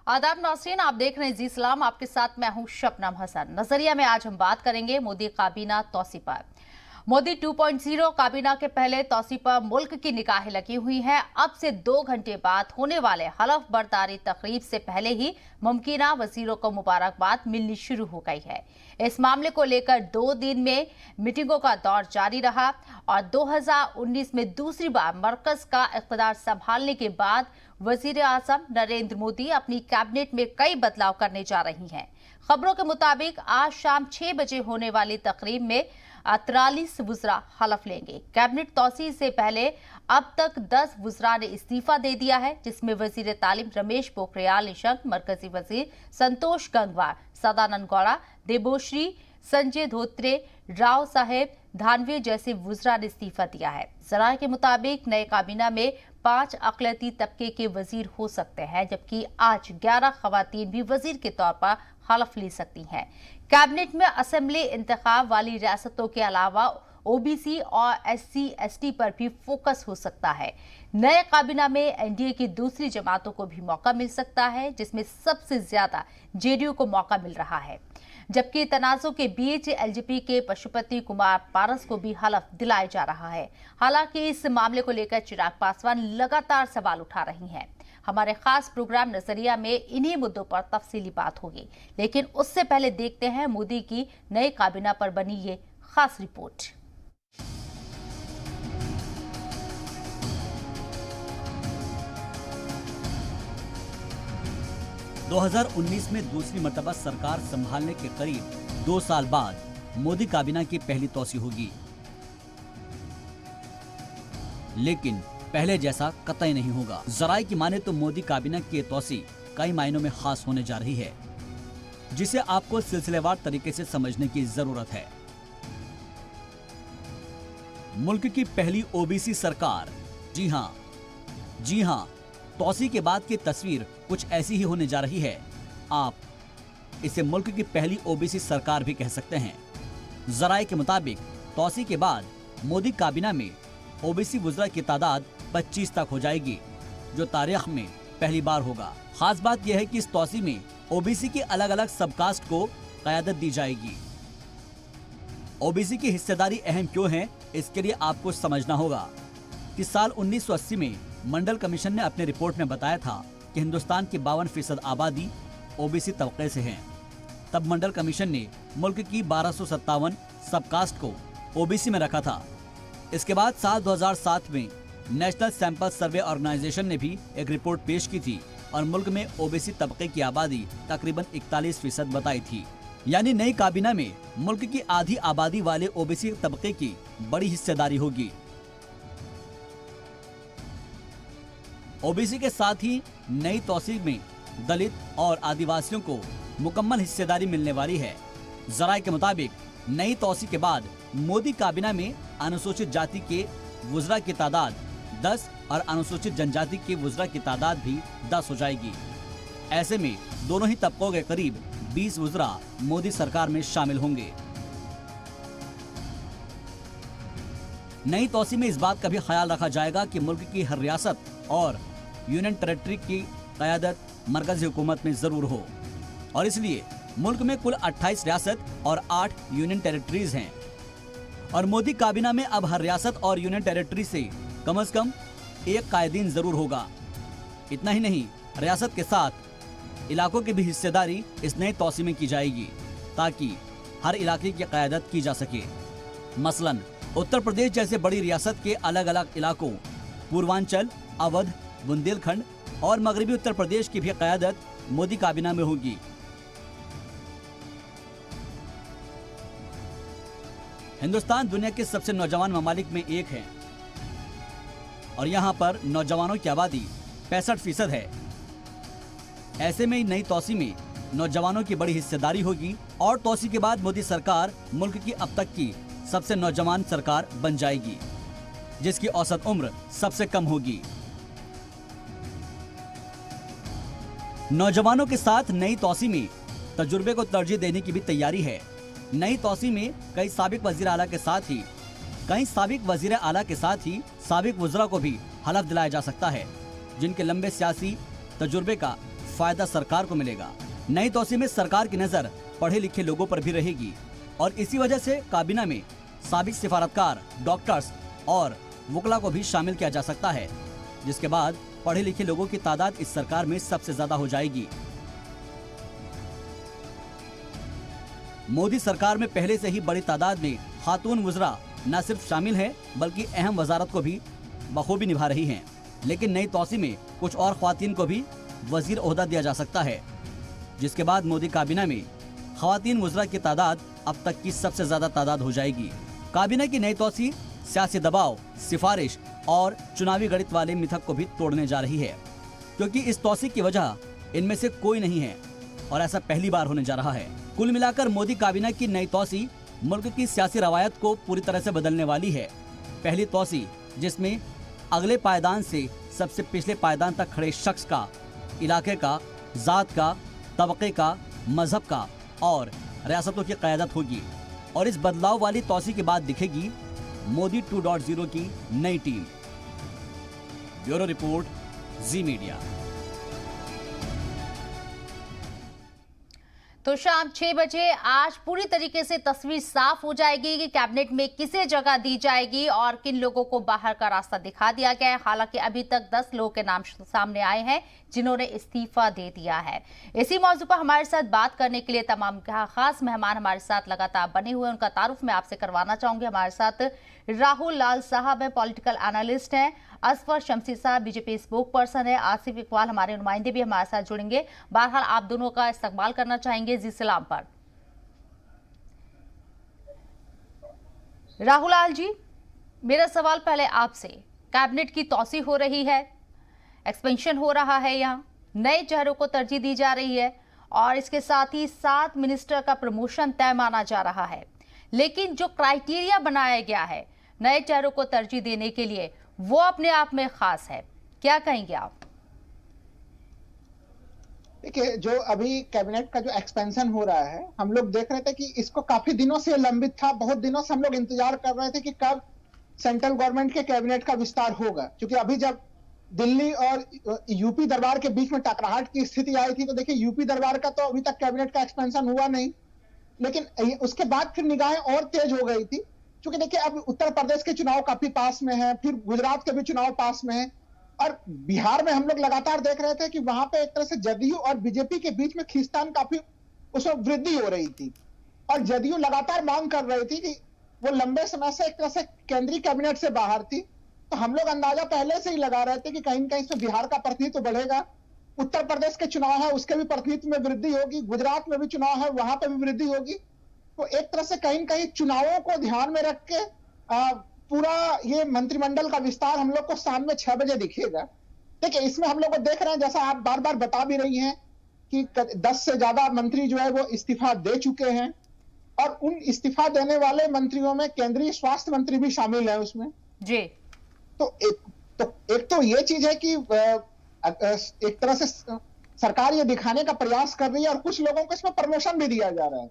आदाब नाज़रीन, आप देख रहे हैं जी सलाम। आपके साथ मैं हूं शबनम हसन। नजरिया में आज हम बात करेंगे मोदी काबीना तौसी पर। मोदी 2.0 काबीना के पहले तौसी पर मुल्क की निगाहें लगी हुई हैं। अब से 2 घंटे बाद होने वाले हलफ बर्दारी तकरीब से पहले ही मुमकिना वजीरों को मुबारकबाद मिलनी शुरू हो गई है। इस मामले को लेकर 2 दिन में मीटिंगों का दौर जारी रहा और 2019 में दूसरी बार मरकज का इख्तिदार संभालने के बाद वजीर आजम नरेंद्र मोदी अपनी कैबिनेट में कई बदलाव करने जा रही हैं। खबरों के मुताबिक आज शाम 6 बजे होने वाली तकरीब में 43 वुज़रा हलफ लेंगे। कैबिनेट तौसीह से पहले अब तक 10 वुज़रा ने इस्तीफा दे दिया है, जिसमें वजीर तालीम रमेश पोखरियाल निशंक, मरकजी वजीर संतोष गंगवार, सदानंद गौड़ा, देबोश्री, संजय धोत्रे, राव साहेब धानवी जैसे वुज़रा ने इस्तीफा दिया है। जराये के मुताबिक नए काबीना में 5 अक़लियती तबके के वजीर हो सकते हैं, जबकि आज 11 खवातीन भी वजीर के तौर पर हलफ ले सकती हैं। कैबिनेट में असेंबली इंतखाब वाली रियासतों के अलावा ओबीसी और SC/ST पर भी फोकस हो सकता है। नए काबीना में एनडीए की दूसरी जमातों को भी मौका मिल सकता है, जिसमें सबसे ज्यादा जेडीयू को मौका मिल रहा है, जबकि तनाज़ों के बीच एलजेपी के पशुपति कुमार पारस को भी हलफ दिलाया जा रहा है। हालांकि इस मामले को लेकर चिराग पासवान लगातार सवाल उठा रही हैं। हमारे खास प्रोग्राम नजरिया में इन्हीं मुद्दों पर तफसीली बात होगी, लेकिन उससे पहले देखते हैं मोदी की नई काबीना पर बनी ये खास रिपोर्ट। – 2019 में दूसरी मर्तबा सरकार संभालने के करीब 2 साल बाद मोदी काबीना की पहली तौसी होगी, लेकिन पहले जैसा कतई नहीं होगा। जराये की माने तो मोदी काबीना की तौसी कई मायनों में खास होने जा रही है, जिसे आपको सिलसिलेवार तरीके से समझने की जरूरत है। मुल्क की पहली ओबीसी सरकार, जी हाँ, तौसी के बाद की तस्वीर कुछ ऐसी ही होने जा रही है। आप इसे मुल्क की पहली ओबीसी सरकार भी कह सकते हैं। जराये के मुताबिक तौसी के बाद मोदी काबीना में ओबीसी वुज़रा की तादाद 25 तक हो जाएगी, जो तारीख में पहली बार होगा। खास बात यह है कि इस तौसी में ओबीसी की अलग अलग सबकास्ट को क़यादत दी जाएगी। ओबीसी की हिस्सेदारी अहम क्यों है, इसके लिए आपको समझना होगा कि साल 1980 में मंडल कमीशन ने अपनी रिपोर्ट में बताया था कि हिंदुस्तान की 52% आबादी ओबीसी तबके से है। तब मंडल कमीशन ने मुल्क की 1257 सबकास्ट को ओबीसी में रखा था। इसके बाद साल 2007 में नेशनल सैंपल सर्वे ऑर्गेनाइजेशन ने भी एक रिपोर्ट पेश की थी और मुल्क में ओबीसी तबके की आबादी तकरीबन 41% बताई थी। यानी नई काबीना में मुल्क की आधी आबादी वाले ओबीसी तबके की बड़ी हिस्सेदारी होगी। ओबीसी के साथ ही नई तौसीफ में दलित और आदिवासियों को मुकम्मल हिस्सेदारी मिलने वाली है। जराये के मुताबिक नई तौसीफ के बाद मोदी काबीना में अनुसूचित जाति के वुज़रा की तादाद 10 और अनुसूचित जनजाति के वुज़रा की तादाद भी 10 हो जाएगी। ऐसे में दोनों ही तबकों के करीब 20 वुज़रा मोदी सरकार में शामिल होंगे। नई तौसीफ में इस बात का भी ख्याल रखा जाएगा कि मुल्क की हर रियासत और यूनियन टेरिटरी की क़यादत मरकज़ी हुकूमत में जरूर हो, और इसलिए मुल्क में कुल 28 रियासत और 8 यूनियन टेरिटरीज हैं। और मोदी काबीना में अब हर रियासत और यूनियन टेरिटरी से कम एक कायदीन जरूर होगा। इतना ही नहीं, रियासत के साथ इलाकों की भी हिस्सेदारी इस नए तौसीफ में की जाएगी, ताकि हर इलाके की क़यादत की जा सके। मसलन उत्तर प्रदेश जैसे बड़ी रियासत के अलग अलग इलाकों, पूर्वांचल, अवध, बुंदेलखंड और मगरबी उत्तर प्रदेश की भी क़यादत मोदी काबीना में होगी। हिंदुस्तान दुनिया के सबसे नौजवान ममालिक में एक है और यहाँ पर नौजवानों की आबादी 65% है। ऐसे में नई तौसीफ में नौजवानों की बड़ी हिस्सेदारी होगी और तौसीफ के बाद मोदी सरकार मुल्क की अब तक की सबसे नौजवान सरकार बन जाएगी, जिसकी औसत उम्र सबसे कम होगी। नौजवानों के साथ नई तौसीफ में तजुर्बे को तरजीह देने की भी तैयारी है। नई तौसीफ में कई साबिक वजीर आला के साथ ही साबिक वुज़रा को भी हलफ दिलाया जा सकता है, जिनके लंबे सियासी तजुर्बे का फायदा सरकार को मिलेगा। नई तौसीर में सरकार की नजर पढ़े लिखे लोगों पर भी रहेगी और इसी वजह से काबीना में साबिक सिफारतकार, डॉक्टर्स और वकला को भी शामिल किया जा सकता है, जिसके बाद पढ़े लिखे लोगों की तादाद इस सरकार में सबसे ज्यादा हो जाएगी। मोदी सरकार में पहले से ही बड़ी तादाद में खातून वज़रा न सिर्फ शामिल है बल्कि अहम वजारत को भी बखूबी निभा रही हैं। लेकिन नई तौसीर में कुछ और ख्वातीन को भी वजीर ओहदा दिया जा सकता है, जिसके बाद मोदी काबीना में ख्वातीन वज़रा की तादाद अब तक की सबसे ज्यादा तादाद हो जाएगी। काबीना की नई तौसीर सियासी दबाव, सिफारिश और चुनावी गणित वाले मिथक को भी तोड़ने जा रही है, क्योंकि इस तौसीर की वजह इनमें से कोई नहीं है और ऐसा पहली बार होने जा रहा है। कुल मिलाकर मोदी काबीना की नई तौसीर मुल्क की सियासी रवायत को पूरी तरह से बदलने वाली है। पहली तौसीर जिसमें अगले पायदान से सबसे पिछले पायदान तक खड़े शख्स का, इलाके का, जात का, तबके का, मजहब का और रियासतों की क़यादत होगी और इस बदलाव वाली तौसीर के बाद दिखेगी मोदी 2.0 की नई टीम। ब्यूरो रिपोर्ट, जी मीडिया। तो शाम 6 बजे आज पूरी तरीके से तस्वीर साफ हो जाएगी कि कैबिनेट में किसे जगह दी जाएगी और किन लोगों को बाहर का रास्ता दिखा दिया गया है। हालांकि अभी तक 10 लोगों के नाम सामने आए हैं जिन्होंने इस्तीफा दे दिया है। इसी मौजू पर हमारे साथ बात करने के लिए तमाम खास मेहमान हमारे साथ लगातार बने हुए, उनका तारुफ मैं आपसे करवाना चाहूंगी। हमारे साथ राहुल लाल साहब है, पॉलिटिकल एनालिस्ट हैं, असफर शमसी साहब बीजेपी स्पोक पर्सन है, आसिफ इकबाल हमारे नुमाइंदे भी हमारे साथ जुड़ेंगे। बहरहाल आप दोनों का इस्तकबाल करना चाहेंगे जी सलाम पर। राहुल लाल जी, मेरा सवाल पहले आपसे, कैबिनेट की तौसीर हो रही है, एक्सपेंशन हो रहा है, यहाँ नए चेहरों को तरजीह दी जा रही है और इसके साथ ही 7 मिनिस्टर का प्रमोशन तय माना जा रहा है, लेकिन जो क्राइटेरिया बनाया गया है नए चेहरों को तरजीह देने के लिए वो अपने आप में खास है, क्या कहेंगे आप? देखिए, जो अभी कैबिनेट का जो एक्सपेंशन हो रहा है, हम लोग देख रहे थे कि इसको काफी दिनों से लंबित था। बहुत दिनों से हम लोग इंतजार कर रहे थे कि कब सेंट्रल गवर्नमेंट के कैबिनेट का विस्तार होगा, क्योंकि अभी जब दिल्ली और यूपी दरबार के बीच में टकराहट की स्थिति आई थी तो देखिए यूपी दरबार का तो अभी तक कैबिनेट का एक्सपेंशन हुआ नहीं, लेकिन उसके बाद फिर निगाहें और तेज हो गई थी, क्योंकि देखिए अब उत्तर प्रदेश के चुनाव काफी पास में है, फिर गुजरात के भी चुनाव पास में है और बिहार में हम लोग लगातार देख रहे थे कि वहां पे एक तरह से जदयू और बीजेपी के बीच में खींचतान काफी उसमें वृद्धि हो रही थी और जदयू लगातार मांग कर रही थी कि वो लंबे समय से एक तरह से केंद्रीय कैबिनेट से बाहर थी। तो हम लोग अंदाजा पहले से ही लगा रहे थे कि कहीं न कहीं से बिहार का प्रतिनिधित्व बढ़ेगा, उत्तर प्रदेश के चुनाव है उसके भी प्रतिनिधित्व में वृद्धि होगी, गुजरात में भी चुनाव है वहां पर भी वृद्धि होगी। तो एक तरह से कहीं न कहीं चुनावों को ध्यान में रख के पूरा ये मंत्रिमंडल का विस्तार हम लोग को शाम में 6 बजे दिखेगा। देखिए, इसमें हम लोग को देख रहे हैं, जैसा आप बार बार बता भी रही हैं कि 10 से ज्यादा मंत्री जो है वो इस्तीफा दे चुके हैं और उन इस्तीफा देने वाले मंत्रियों में केंद्रीय स्वास्थ्य मंत्री भी शामिल है उसमें जी। तो एक तो ये चीज है कि एक तरह से सरकार ये दिखाने का प्रयास कर रही है और कुछ लोगों को इसमें प्रमोशन भी दिया जा रहा है।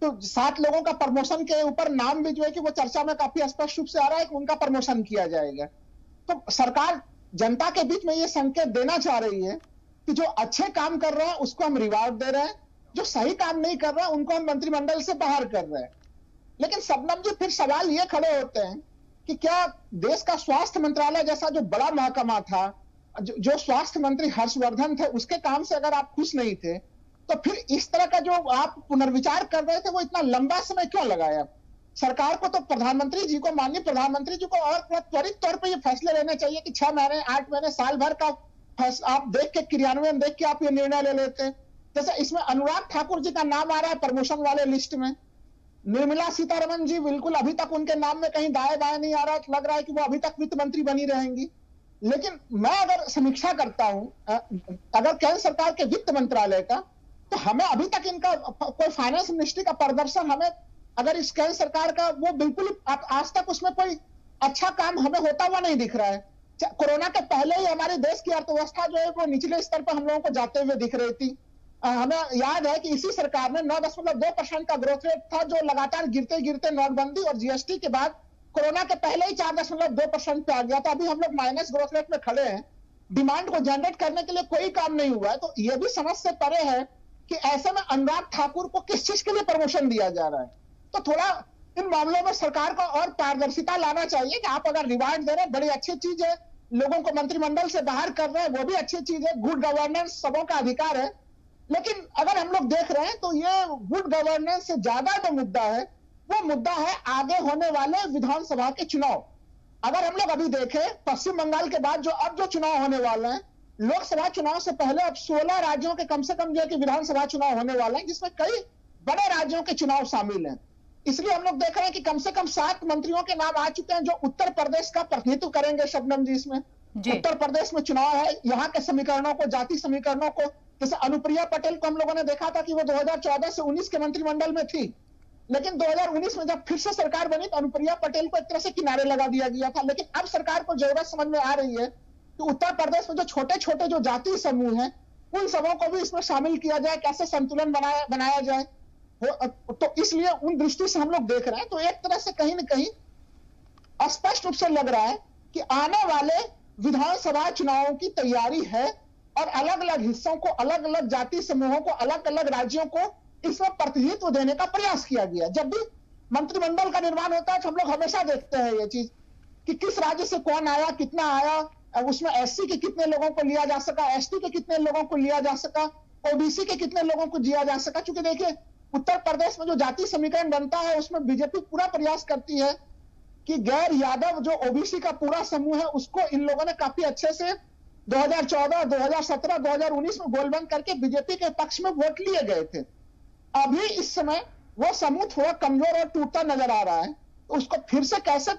तो 7 लोगों का प्रमोशन के ऊपर नाम भी जो है कि वो चर्चा में काफी स्पष्ट रूप से आ रहा है कि उनका प्रमोशन किया जाएगा। तो सरकार जनता के बीच में ये संकेत देना चाह रही है कि जो अच्छे काम कर रहे हैं उसको हम रिवार्ड दे रहे हैं, जो सही काम नहीं कर रहे हैं उनको हम मंत्रिमंडल से बाहर कर रहे हैं। लेकिन शबनम जी, फिर सवाल ये खड़े होते हैं कि क्या देश का स्वास्थ्य मंत्रालय जैसा जो बड़ा महकमा था, जो स्वास्थ्य मंत्री हर्षवर्धन थे, उसके काम से अगर आप खुश नहीं थे तो फिर इस तरह का जो आप पुनर्विचार कर रहे थे वो इतना लंबा समय क्यों लगाया? सरकार को तो प्रधानमंत्री जी को, माननीय प्रधानमंत्री जी को और त्वरित तौर पे ये फैसले लेने चाहिए कि 6 महीने, 8 महीने, साल भर का आप देख के क्रियान्वयन देख के आप ये निर्णय ले लेते। जैसे इसमें अनुराग ठाकुर जी का नाम आ रहा है प्रमोशन वाले लिस्ट में, निर्मला सीतारमण जी बिल्कुल अभी तक उनके नाम में कहीं दाएं बाएं नहीं आ रहा, लग रहा है कि वो अभी तक वित्त मंत्री बनी रहेंगी। लेकिन मैं अगर समीक्षा करता हूं अगर केंद्र सरकार के वित्त मंत्रालय का, तो हमें अभी तक इनका कोई फाइनेंस मिनिस्ट्री का प्रदर्शन, हमें अगर इस केंद्र सरकार का वो बिल्कुल आज तक उसमें कोई अच्छा काम हमें होता हुआ नहीं दिख रहा है। कोरोना के पहले ही हमारे देश की अर्थव्यवस्था जो है वो निचले स्तर पर हम लोगों को जाते हुए दिख रही थी। हमें याद है कि इसी सरकार ने 9.2% का ग्रोथ रेट था जो लगातार गिरते गिरते नोटबंदी और जीएसटी के बाद कोरोना के पहले ही 4.2% पे आ गया था। अभी हम लोग माइनस ग्रोथ रेट में खड़े हैं। डिमांड को जनरेट करने के लिए कोई काम नहीं हुआ है। तो ये भी समझ से परे है कि ऐसे में अनुराग ठाकुर को किस चीज के लिए प्रमोशन दिया जा रहा है। तो थोड़ा इन मामलों में सरकार को और पारदर्शिता लाना चाहिए कि आप अगर रिवार्ड दे रहे हैं, बड़ी अच्छी चीज है, लोगों को मंत्रिमंडल से बाहर कर रहे हैं, वो भी अच्छी चीज है, गुड गवर्नेंस सबों का अधिकार है। लेकिन अगर हम लोग देख रहे हैं तो ये गुड गवर्नेंस से ज्यादा जो मुद्दा है वो मुद्दा है आगे होने वाले विधानसभा के चुनाव। अगर हम लोग अभी देखें पश्चिम बंगाल के बाद अब जो चुनाव होने वाले हैं, लोकसभा चुनाव से पहले अब 16 राज्यों के कम से कम जो है कि विधानसभा चुनाव होने वाले हैं, जिसमें कई बड़े राज्यों के चुनाव शामिल हैं। इसलिए हम लोग देख रहे हैं कि कम से कम 7 मंत्रियों के नाम आ चुके हैं जो उत्तर प्रदेश का प्रतिनिधित्व करेंगे। शबनम जी, इसमें उत्तर प्रदेश में चुनाव है, यहाँ के समीकरणों को, जाति समीकरणों को, जैसे अनुप्रिया पटेल को हम लोगों ने देखा था कि वो 2014 से 19 के मंत्रिमंडल में थी, लेकिन 2019 में जब फिर से सरकार बनी तो अनुप्रिया पटेल को एक तरह से किनारे लगा दिया गया था। लेकिन अब सरकार को जरूरत समझ में आ रही है कि उत्तर प्रदेश में जो छोटे छोटे जो जातीय समूह हैं उन सबों को भी इसमें शामिल किया जाए, कैसे संतुलन बनाया जाए। तो इसलिए उन दृष्टि से हम लोग देख रहे हैं। तो एक तरह से कहीं ना कहीं स्पष्ट रूप से लग रहा है कि आने वाले विधानसभा चुनावों की तैयारी है और अलग अलग हिस्सों को, अलग अलग जाति समूहों को, अलग अलग राज्यों को इसमें प्रतिनिधित्व देने का प्रयास किया गया। जब भी मंत्रिमंडल का निर्माण होता है तो हम लोग हमेशा देखते हैं ये चीज कि किस राज्य से कौन आया, कितना आया, उसमें एससी के कितने लोगों को लिया जा सका, एसटी के कितने लोगों को लिया जा सका, ओबीसी के कितने लोगों को लिया जा सका। क्योंकि देखिए उत्तर प्रदेश में जो जाति समीकरण बनता है उसमें बीजेपी पूरा प्रयास करती है कि गैर यादव जो ओबीसी का पूरा समूह है उसको इन लोगों ने काफी अच्छे से 2014, 2017, 2019 में गोलबंद करके बीजेपी के पक्ष में वोट लिए गए थे। अभी इस समय वो समूह थोड़ा कमजोर और टूटता नजर आ रहा है, तो उसको फिर से कैसे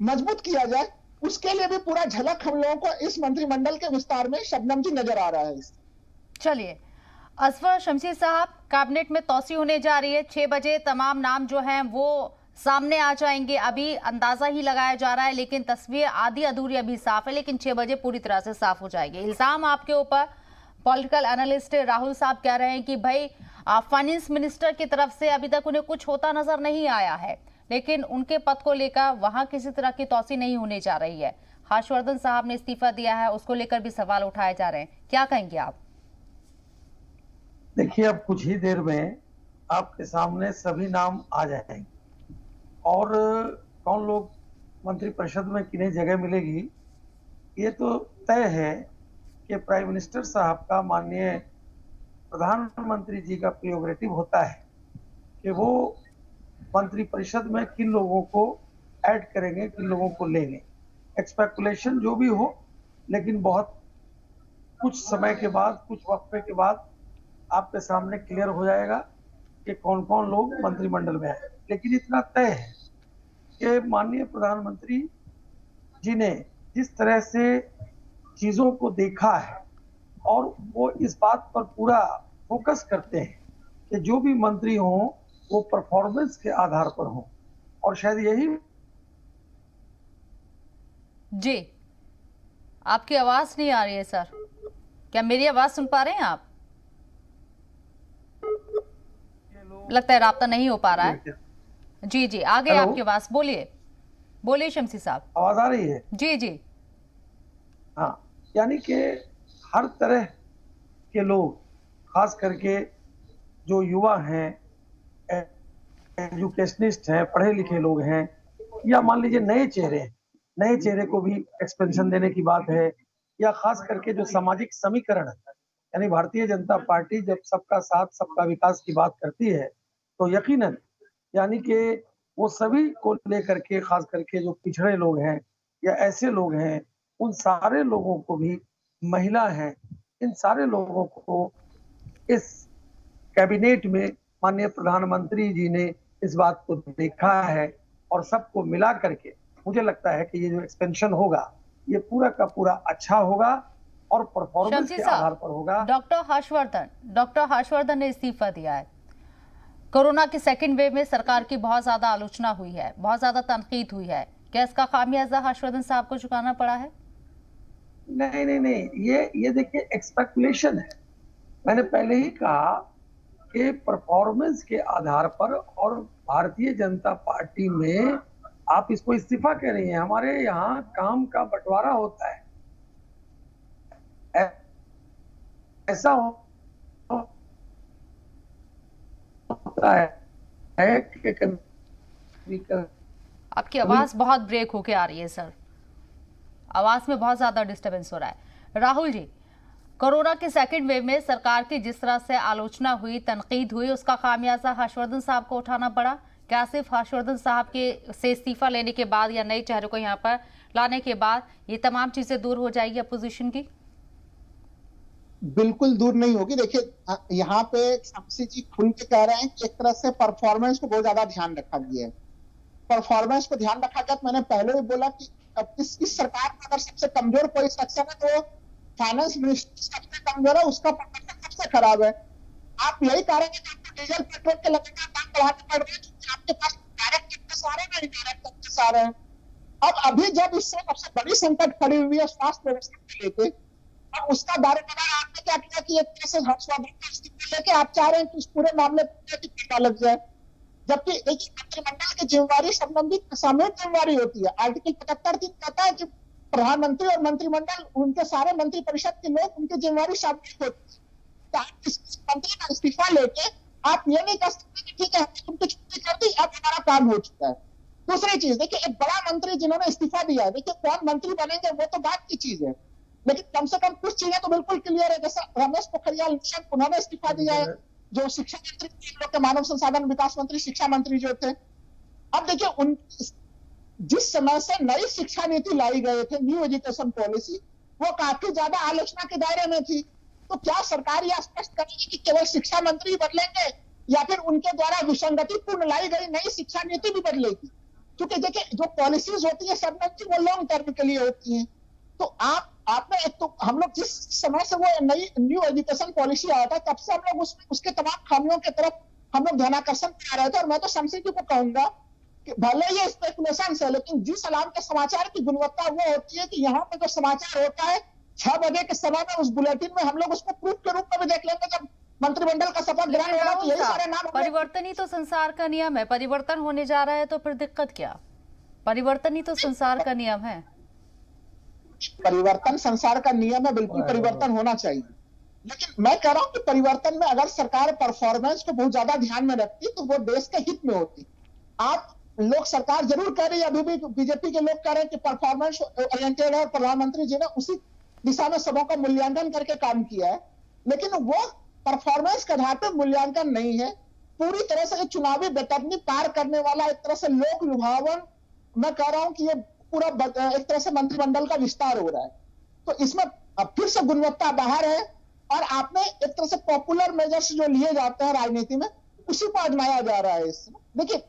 मजबूत किया जाए उसके लिए भी पूरा झलक हम लोगों को इस मंत्रिमंडल के विस्तार में शबनम जी नजर आ रहा है। चलिए असफर शमशी साहब, कैबिनेट में तौसी होने जा रही है, 6 बजे तमाम नाम जो हैं वो सामने आ जाएंगे। अभी अंदाजा ही लगाया जा रहा है, लेकिन तस्वीर आधी अधूरी अभी साफ है, लेकिन 6 बजे पूरी तरह से साफ हो जाएगी। इल्जाम आपके ऊपर पॉलिटिकल एनालिस्ट राहुल साहब कह रहे हैं कि भाई फाइनेंस मिनिस्टर की तरफ से अभी तक उन्हें कुछ होता नजर नहीं आया है, लेकिन उनके पद को लेकर वहां किसी तरह की तौसी नहीं होने जा रही है। हर्षवर्धन साहब ने इस्तीफा दिया है, उसको लेकर भी सवाल उठाए जा रहे हैं, क्या कहेंगे आप? देखिए, अब कुछ ही देर में आपके सामने सभी नाम आ जाएंगे और कौन लोग मंत्रिपरिषद में किन्हें जगह मिलेगी ये तो तय है कि प्राइम मिनिस्टर साहब का, माननीय प्रधानमंत्री जी का प्रियोरेटिव होता है कि वो मंत्रिपरिषद में किन लोगों को ऐड करेंगे, किन लोगों को लेंगे। एक्सपेकुलेशन जो भी हो, लेकिन बहुत कुछ समय के बाद, कुछ वक्फे के बाद आपके सामने क्लियर हो जाएगा कि कौन कौन लोग मंत्रिमंडल में आए। लेकिन इतना तय है कि माननीय प्रधानमंत्री जी ने जिस तरह से चीजों को देखा है और वो इस बात पर पूरा फोकस करते हैं कि जो भी मंत्री हों वो परफॉर्मेंस के आधार पर हों, और शायद यही। जी, आपकी आवाज नहीं आ रही है सर, क्या मेरी आवाज सुन पा रहे हैं आप? लगता है राब्ता नहीं हो पा रहा है। जी जी, आ गए आपकी आवाज, बोलिए बोलिए शमशी साहब। आवाज आ रही है? जी जी। हाँ, यानी कि हर तरह के लोग, खास करके जो युवा हैं, एजुकेशनिस्ट हैं, पढ़े लिखे लोग हैं, या मान लीजिए नए चेहरे को भी एक्सपेंशन देने की बात है, या खास करके जो सामाजिक समीकरण है, यानी भारतीय जनता पार्टी जब सबका साथ सबका विकास की बात करती है तो यकीनन यानी कि वो सभी को लेकर के, खास करके जो पिछड़े लोग हैं या ऐसे लोग हैं, उन सारे लोगों को भी, महिला हैं, इन सारे लोगों को इस कैबिनेट में माननीय प्रधानमंत्री जी ने इस बात को देखा है और सबको मिला करके मुझे लगता है कि ये जो एक्सपेंशन होगा ये पूरा का पूरा अच्छा होगा और परफॉर्मेंस के आधार पर होगा। डॉक्टर हर्षवर्धन ने इस्तीफा दिया है। कोरोना की सेकेंड वेव में सरकार की बहुत ज्यादा आलोचना हुई है, बहुत ज्यादा तनकीद हुई है, क्या इसका खामियाजा हर्षवर्धन साहब को चुकाना पड़ा है? नहीं, ये देखिए एक्सपेक्युलेशन है। मैंने पहले ही कहा कि परफॉर्मेंस के आधार पर, और भारतीय जनता पार्टी में आप इसको इस्तीफा कह रही हैं, हमारे यहाँ काम का बंटवारा होता है। ऐसा होता है कि कभी आपकी आवाज बहुत ब्रेक होके आ रही है सर, आवाज में बहुत ज्यादा डिस्टरबेंस हो रहा है। राहुल जी, कोरोना के सेकंड वेव में सरकार की जिस तरह से आलोचना हुई, तनकीद हुई, उसका खामियाजा हर्षवर्धन साहब को उठाना पड़ा। क्या सिर्फ हर्षवर्धन साहब के से इस्तीफा लेने के बाद या नए चेहरे को यहाँ पर लाने के बाद ये तमाम चीजें दूर हो जाएगी अपोजिशन की? बिल्कुल दूर नहीं होगी। देखिए, यहाँ पे शमसी जी खुल के कह रहे हैं कि एक तरह से परफॉर्मेंस को बहुत ज्यादा ध्यान रखा गया है। परफॉर्मेंस को ध्यान रखा गया तो मैंने पहले भी बोला कि अब इस सरकार का अगर सबसे कमजोर कोई सेक्शन है तो फाइनेंस मिनिस्ट्री सबसे कमजोर है, उसका प्रदर्शन सबसे खराब है। आप यही करेंगे कि आपको डीजल पेट्रोल के लगातार दाम बढ़ाने पड़ रहे हैं क्योंकि आपके पास डायरेक्ट टैक्स आ रहे हैं, इनडायरेक्ट टैक्स आ रहे हैं। अब अभी जब इससे सबसे बड़ी संकट खड़ी हुई है स्वास्थ्य व्यवस्था को लेकर, अब उसका दारोमदार आपने क्या किया कि एक तरह से हर्षवर्धन का इस्तीफा लेके आप चाह रहे हैं कि इस पूरे मामले पर पता लग जाए, जबकि एक मंत्रिमंडल की जिम्मेवारी संबंधित सामूहिक जिम्मेवारी होती है। आर्टिकल 75(3) कहता है कि प्रधानमंत्री और मंत्रिमंडल, उनके सारे मंत्रिपरिषद के लोग, उनकी जिम्मेवारी सामूहिक होती है। तो आप इस मंत्री का इस्तीफा लेके आप ये नहीं कह सकते कि ठीक है हमने तुमको छुट्टी कर दी, अब हमारा काम हो चुका है। दूसरी चीज देखिए, एक बड़ा मंत्री जिन्होंने इस्तीफा दिया है, देखिए कौन मंत्री बनेंगे वो तो बात की चीज है, लेकिन कम से कम कुछ चीजें तो बिल्कुल क्लियर है। जैसा रमेश पोखरियाल निशंक, उन्होंने इस्तीफा दिया है, जो शिक्षा मंत्री, इन लोग के मानव संसाधन विकास मंत्री, शिक्षा मंत्री जो थे। अब देखिए, उन जिस समय से नई शिक्षा नीति लाई गए थे, न्यू एजुकेशन पॉलिसी, वो काफी ज्यादा आलोचना के दायरे में थी। तो क्या सरकार यह स्पष्ट करेगी कि केवल शिक्षा मंत्री बदलेंगे या फिर उनके द्वारा विसंगतिपूर्ण लाई गई नई शिक्षा नीति भी बदलेगी? क्योंकि देखिए, जो पॉलिसीज होती है सब वो लॉन्ग टर्म के लिए होती हैं। तो आपने एक तो हम लोग जिस समय से वो नई न्यू एजुकेशन पॉलिसी आया था, तब से हम लोग उसके तमाम खामियों की तरफ हम लोग ध्यानाकर्षण करा रहे थे। और मैं तो शमसी जी को कहूंगा कि भले ये स्पेकुलेशन है, लेकिन जिस अलार्म के समाचार की गुणवत्ता वो होती है कि यहाँ पे जो समाचार होता है 6 बजे के समय में, उस बुलेटिन में हम लोग उसको प्रूफ के रूप में भी देख लेंगे। जब मंत्रिमंडल का शपथ ग्रहण होगा तो यही सारे नाम, परिवर्तन ही तो संसार का नियम है। परिवर्तन होने जा रहा है तो फिर दिक्कत क्या? परिवर्तन ही तो संसार का नियम है। परिवर्तन संसार का नियम है, बिल्कुल परिवर्तन होना चाहिए। लेकिन मैं कह रहा हूं कि परिवर्तन में अगर सरकार परफॉर्मेंस को बहुत ज्यादा ध्यान में रखती तो वो देश के हित में होती। आप लोग, सरकार जरूर कह रही है, अभी भी बीजेपी के लोग कह रहे हैं कि परफॉर्मेंस ओरिएंटेड है, और प्रधानमंत्री जी ने उसी दिशा में सबों का मूल्यांकन करके काम किया है। लेकिन वो परफॉर्मेंस के आधार पर मूल्यांकन नहीं है, पूरी तरह से चुनावी बेतरनी पार करने वाला एक तरह से लोक लुभावन, मैं कह रहा हूं कि ये पूरा एक तरह से मंत्रिमंडल का विस्तार हो रहा है। तो इसमें अब फिर से गुणवत्ता बाहर है, और आपने एक तरह से पॉपुलर मेजर्स जो लिए जाते हैं राजनीति में, उसी को आजमाया जा रहा है। इसमें देखिए,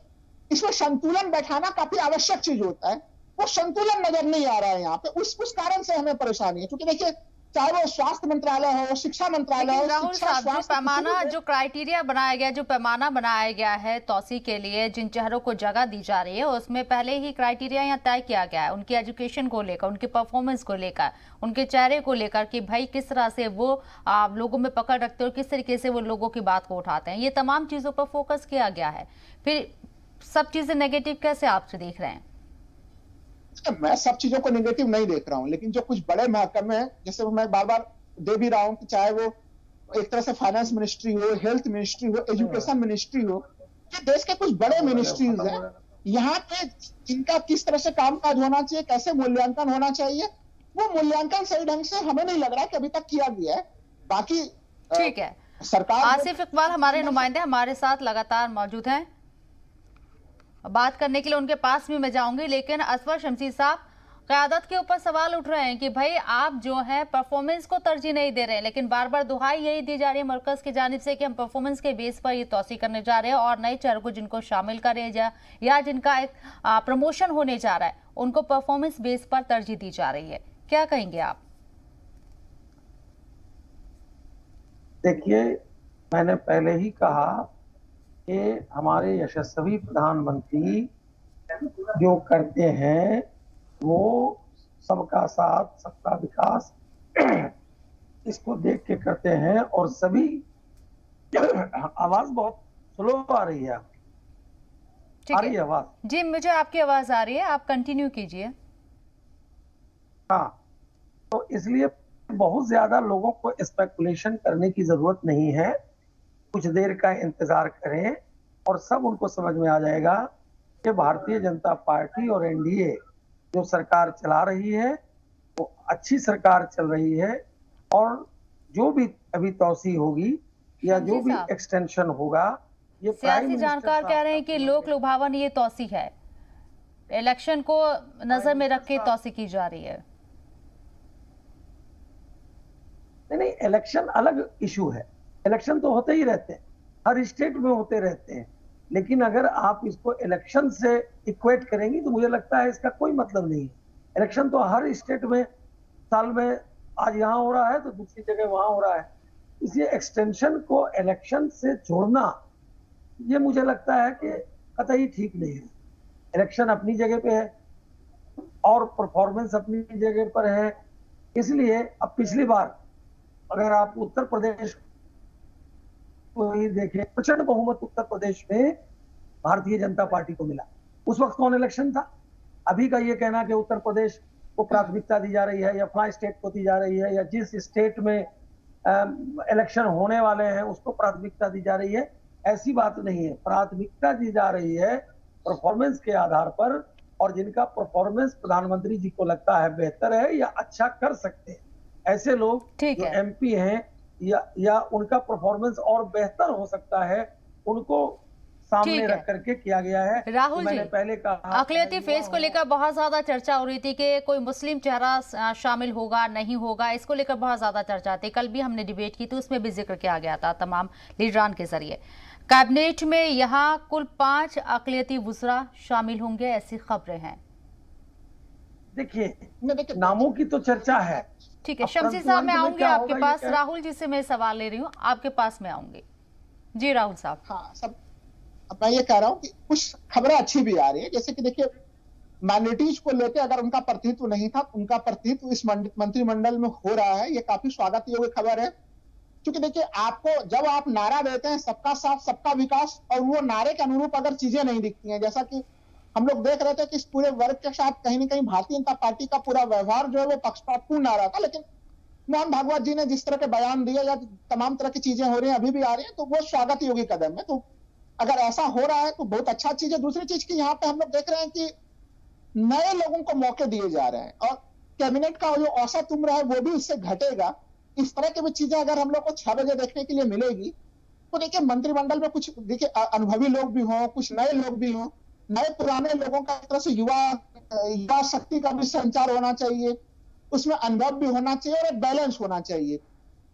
इसमें संतुलन बैठाना काफी आवश्यक चीज होता है, वो संतुलन नजर नहीं आ रहा है यहाँ पे। उस कारण से हमें परेशानी है, क्योंकि देखिए चाहे वो स्वास्थ्य मंत्रालय हो, शिक्षा मंत्रालय हो, राहुल साहब, जो पैमाना, जो क्राइटेरिया बनाया गया, जो पैमाना बनाया गया है तौसी के लिए, जिन चेहरों को जगह दी जा रही है, उसमें पहले ही क्राइटेरिया यहाँ तय किया गया है, उनकी एजुकेशन को लेकर, उनकी परफॉर्मेंस को लेकर, उनके चेहरे को लेकर कि भाई किस तरह से वो लोगों में पकड़ रखते हैं और किस तरीके से वो लोगों की बात को उठाते हैं। ये तमाम चीजों पर फोकस किया गया है। फिर सब चीजें नेगेटिव कैसे आप देख रहे हैं? मैं सब चीजों को नेगेटिव नहीं देख रहा हूं, लेकिन जो कुछ बड़े महकमे हैं, जैसे मैं बार बार दे भी रहा हूं कि चाहे वो एक तरह से फाइनेंस मिनिस्ट्री हो, हेल्थ मिनिस्ट्री हो, एजुकेशन मिनिस्ट्री हो, ये देश के कुछ बड़े मिनिस्ट्रीज हैं, यहाँ पे इनका किस तरह से कामकाज होना चाहिए, कैसे मूल्यांकन होना चाहिए, वो मूल्यांकन सही ढंग से हमें नहीं लग रहा है कि अभी तक किया गया है। बाकी ठीक है, सरकार, आसिफ इकबाल हमारे नुमाइंदे हमारे साथ लगातार मौजूद हैं, बात करने के लिए उनके पास भी मैं जाऊंगी। लेकिन असफर शमसी साहब, क़यादत के ऊपर सवाल उठ रहे हैं कि भाई आप जो है परफॉर्मेंस को तरजीह नहीं दे रहे हैं, लेकिन बार बार दुहाई यही दी जा रही है मरकज की जानिब से कि हम परफॉर्मेंस के बेस पर ये तौसी करने जा रहे हैं और नए चेहरों को जिनको शामिल करें या जिनका एक प्रमोशन होने जा रहा है, उनको परफॉर्मेंस बेस पर तरजीह दी जा रही है। क्या कहेंगे आप? देखिए, मैंने पहले ही कहा कि हमारे यशस्वी प्रधानमंत्री जो करते हैं वो सबका साथ, सबका विकास इसको देख के करते हैं। और सभी आवाज बहुत स्लो आ रही है, आ रही है आवाज? जी, मुझे आपकी आवाज आ रही है, आप कंटिन्यू कीजिए। हाँ, तो इसलिए बहुत ज्यादा लोगों को स्पेकुलेशन करने की जरूरत नहीं है। कुछ देर का इंतजार करें और सब उनको समझ में आ जाएगा कि भारतीय जनता पार्टी और एनडीए जो सरकार चला रही है वो अच्छी सरकार चल रही है, और जो भी अभी तौसी होगी या जो भी एक्सटेंशन होगा, ये सियासी जानकार कह रहे हैं कि लोक लुभावन ये तौसी है, इलेक्शन को नजर में रख के तौसी की जा रही है। नहीं, इलेक्शन अलग इशू है। इलेक्शन तो होते ही रहते हैं, हर स्टेट में होते रहते हैं, लेकिन अगर आप इसको इलेक्शन से इक्वेट करेंगी तो मुझे लगता है इसका कोई मतलब नहीं है। इलेक्शन तो हर स्टेट में साल में आज यहाँ हो रहा है तो दूसरी जगह वहां हो रहा है, इसलिए एक्सटेंशन को इलेक्शन से जोड़ना ये मुझे लगता है कि कतई ठीक नहीं है। इलेक्शन अपनी जगह पे है और परफॉर्मेंस अपनी जगह पर है, इसलिए अब पिछली बार अगर आप उत्तर प्रदेश को ही देखें, प्रचंड बहुमत उत्तर प्रदेश में भारतीय जनता पार्टी को मिला। उस वक्त कौन इलेक्शन था? अभी का ये कहना कि उत्तर प्रदेश को प्राथमिकता दी जा रही है या फला स्टेट को दी जा रही है या जिस स्टेट में इलेक्शन होने वाले हैं उसको प्राथमिकता दी जा रही है, ऐसी बात नहीं है। प्राथमिकता दी जा रही है परफॉर्मेंस के आधार पर, और जिनका परफॉर्मेंस प्रधानमंत्री जी को लगता है बेहतर है या अच्छा कर सकते हैं, ऐसे लोग जो एमपी हैं या उनका परफॉर्मेंस और बेहतर हो सकता है, उनको सामने रख करके किया गया है। राहुल तो जी, पहले कहा अक़लियती फेस को लेकर बहुत ज्यादा चर्चा हो रही थी कि कोई मुस्लिम चेहरा शामिल होगा नहीं होगा, इसको लेकर बहुत ज्यादा चर्चा थी। कल भी हमने डिबेट की तो उसमें भी जिक्र किया गया था तमाम लीडरान के जरिए। कैबिनेट में यहाँ कुल 5 अक़लियती वुज़रा शामिल होंगे, ऐसी खबरें हैं। देखिए, नामों की तो चर्चा है। ठीक है, शमसी साहब मैं आऊंगी आपके पास। राहुल जी से मैं सवाल ले रही हूँ, आपके पास में आऊंगी। जी राहुल साहब। हाँ, सब अब मैं ये कह रहा हूँ कि कुछ खबरें अच्छी भी आ रही है, जैसे कि देखिए माइनॉरिटीज को लेकर अगर उनका प्रतिनिधित्व नहीं था, उनका प्रतिनिधित्व इस मंत्रिमंडल में हो रहा है, ये काफी स्वागत योग्य खबर है। क्योंकि देखिए आपको जब आप नारा देते हैं सबका साथ सबका विकास, और वो नारे के अनुरूप अगर चीजें नहीं दिखती हैं, जैसा कि हम लोग देख रहे थे कि इस पूरे वर्ग के साथ कहीं ना कहीं भारतीय जनता पार्टी का पूरा व्यवहार जो है वो पक्षपातपूर्ण आ रहा था, लेकिन मोहन भागवत जी ने जिस तरह के बयान दिए या तमाम तरह की चीजें हो रही हैं, अभी भी आ रही हैं, तो वो स्वागत योग्य कदम है। तो अगर ऐसा हो रहा है तो बहुत अच्छा चीज है। दूसरी चीज की यहाँ पे हम लोग देख रहे हैं कि नए लोगों को मौके दिए जा रहे हैं, और कैबिनेट का जो औसत उम्र है वो भी उससे घटेगा। इस तरह की भी चीजें अगर हम लोग को 6 बजे देखने के लिए मिलेगी, तो देखिए मंत्रिमंडल में कुछ देखिए अनुभवी लोग भी हों, कुछ नए लोग भी हों, नए पुराने लोगों का तरह से युवा शक्ति का भी संचार होना चाहिए, उसमें अनुभव भी होना चाहिए और एक बैलेंस होना चाहिए।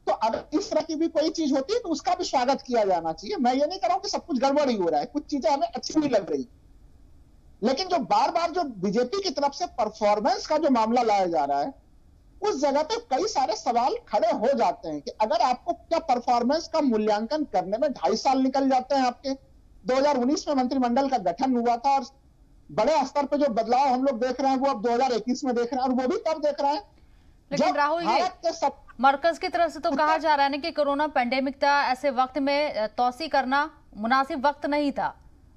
तो अगर इस तरह की भी कोई चीज होती है तो उसका भी स्वागत किया जाना चाहिए। मैं ये नहीं कह रहा हूं कि सब कुछ गड़बड़ ही हो रहा है, कुछ चीजें हमें अच्छी नहीं लग रही, लेकिन जो बार बार जो बीजेपी की तरफ से परफॉर्मेंस का जो मामला लाया जा रहा है, उस जगह पे कई सारे सवाल खड़े हो जाते हैं कि अगर आपको क्या परफॉर्मेंस का मूल्यांकन करने में 2.5 साल निकल जाते हैं आपके। 2019 में मंत्रिमंडल का गठन हुआ था और बड़े स्तर पे जो बदलाव हम लोग देख रहे हैं वो अब 2021 में देख रहे हैं, और वो भी तब देख रहे हैं। लेकिन राहुल जी, मरकज की तरफ से तो कहा जा रहा है ना कि कोरोना पेंडेमिक था, ऐसे वक्त में तौसी करना मुनासिब वक्त नहीं था।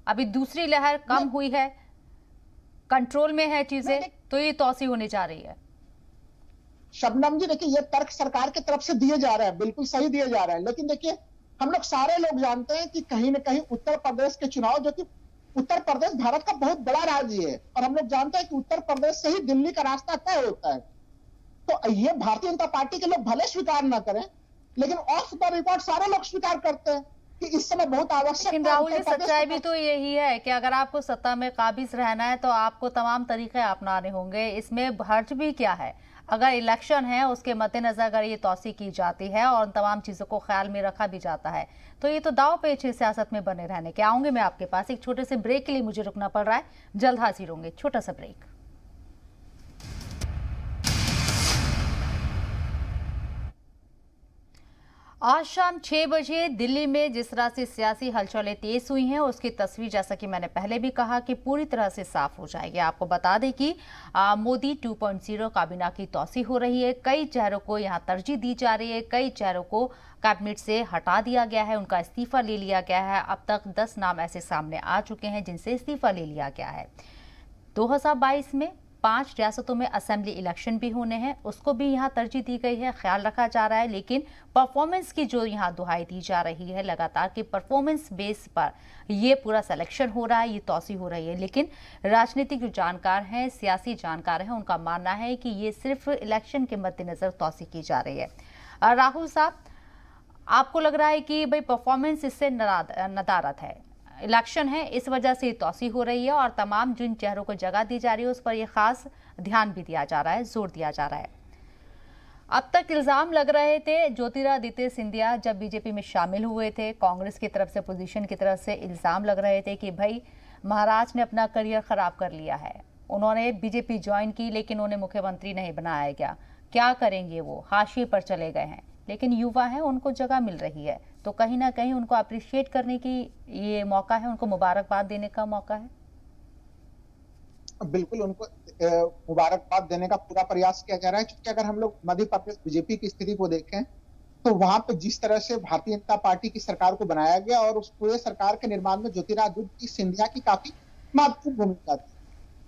अभी दूसरी लहर कम हुई है, कंट्रोल में है चीजें, तो ये तौसी होने जा रही है। शबनम जी देखिए, ये तर्क सरकार की तरफ से दिए जा रहे हैं, बिल्कुल सही दिए जा रहे हैं, लेकिन देखिए हम लोग सारे लोग जानते हैं कि कहीं ना कहीं उत्तर प्रदेश के चुनाव, जो कि उत्तर प्रदेश भारत का बहुत बड़ा राज्य है, और हम लोग जानते हैं कि उत्तर प्रदेश से ही दिल्ली का रास्ता तय होता है। तो ये भारतीय जनता पार्टी के लोग भले स्वीकार ना करें, लेकिन ऑफ द रिकॉर्ड सारे लोग स्वीकार करते हैं कि इस समय बहुत आवश्यक है। लेकिन राहुल जी, सच्चाई भी तो यही है कि अगर आपको सत्ता में काबिज रहना है तो आपको तमाम तरीके अपनाने होंगे। इसमें हर्ज भी क्या है? अगर इलेक्शन है उसके मद्देनजर अगर ये तौसी की जाती है और तमाम चीजों को ख्याल में रखा भी जाता है, तो ये तो दाव पेच है सियासत में बने रहने के। आऊंगे मैं आपके पास, एक छोटे से ब्रेक के लिए मुझे रुकना पड़ रहा है, जल्द हाजिर होंगे। छोटा सा ब्रेक। आज शाम 6 बजे दिल्ली में जिस तरह से सियासी हलचलें तेज हुई हैं, उसकी तस्वीर जैसा कि मैंने पहले भी कहा कि पूरी तरह से साफ हो जाएगी। आपको बता दें कि मोदी 2.0 काबीना की तौसी हो रही है। कई चेहरों को यहां तरजीह दी जा रही है, कई चेहरों को कैबिनेट से हटा दिया गया है, उनका इस्तीफा ले लिया गया है। अब तक 10 नाम ऐसे सामने आ चुके हैं जिनसे इस्तीफा ले लिया गया है। 2022 में 5 रियासतों में असेंबली इलेक्शन भी होने हैं, उसको भी यहाँ तरजीह दी गई है, ख्याल रखा जा रहा है। लेकिन परफॉर्मेंस की जो यहाँ दुहाई दी जा रही है लगातार कि परफॉर्मेंस बेस पर ये पूरा सिलेक्शन हो रहा है, ये तौसी हो रही है। लेकिन राजनीतिक जो जानकार हैं, सियासी जानकार हैं, उनका मानना है कि ये सिर्फ इलेक्शन के मद्देनजर तौसी की जा रही है। राहुल साहब, आपको लग रहा है कि भाई परफॉर्मेंस इससे नदारत है, इलेक्शन है, इस वजह से तौसी हो रही है और तमाम जिन चेहरों को जगह दी जा रही है उस पर यह खास ध्यान भी दिया जा रहा है, जोर दिया जा रहा है। अब तक इल्जाम लग रहे थे, ज्योतिरादित्य सिंधिया जब बीजेपी में शामिल हुए थे, कांग्रेस की तरफ से, पोजीशन की तरफ से इल्जाम लग रहे थे कि भाई महाराज ने अपना करियर खराब कर लिया है, उन्होंने बीजेपी ज्वाइन की लेकिन उन्हें मुख्यमंत्री नहीं बनाया गया, क्या करेंगे, वो हाशिए पर चले गए हैं। लेकिन युवा हैं, उनको जगह मिल रही है, तो कहीं ना कहीं उनको अप्रिशिएट करने की ये मौका है, उनको मुबारकबाद देने का मौका है। बिल्कुल उनको मुबारकबाद देने का पूरा प्रयास किया जा रहा है, क्योंकि अगर हम लोग मध्य प्रदेश बीजेपी की स्थिति को देखें तो वहां पे जिस तरह से भारतीय जनता पार्टी की सरकार को बनाया गया और उस पूरे सरकार के निर्माण में ज्योतिरादित्य सिंधिया की काफी महत्वपूर्ण भूमिका थी।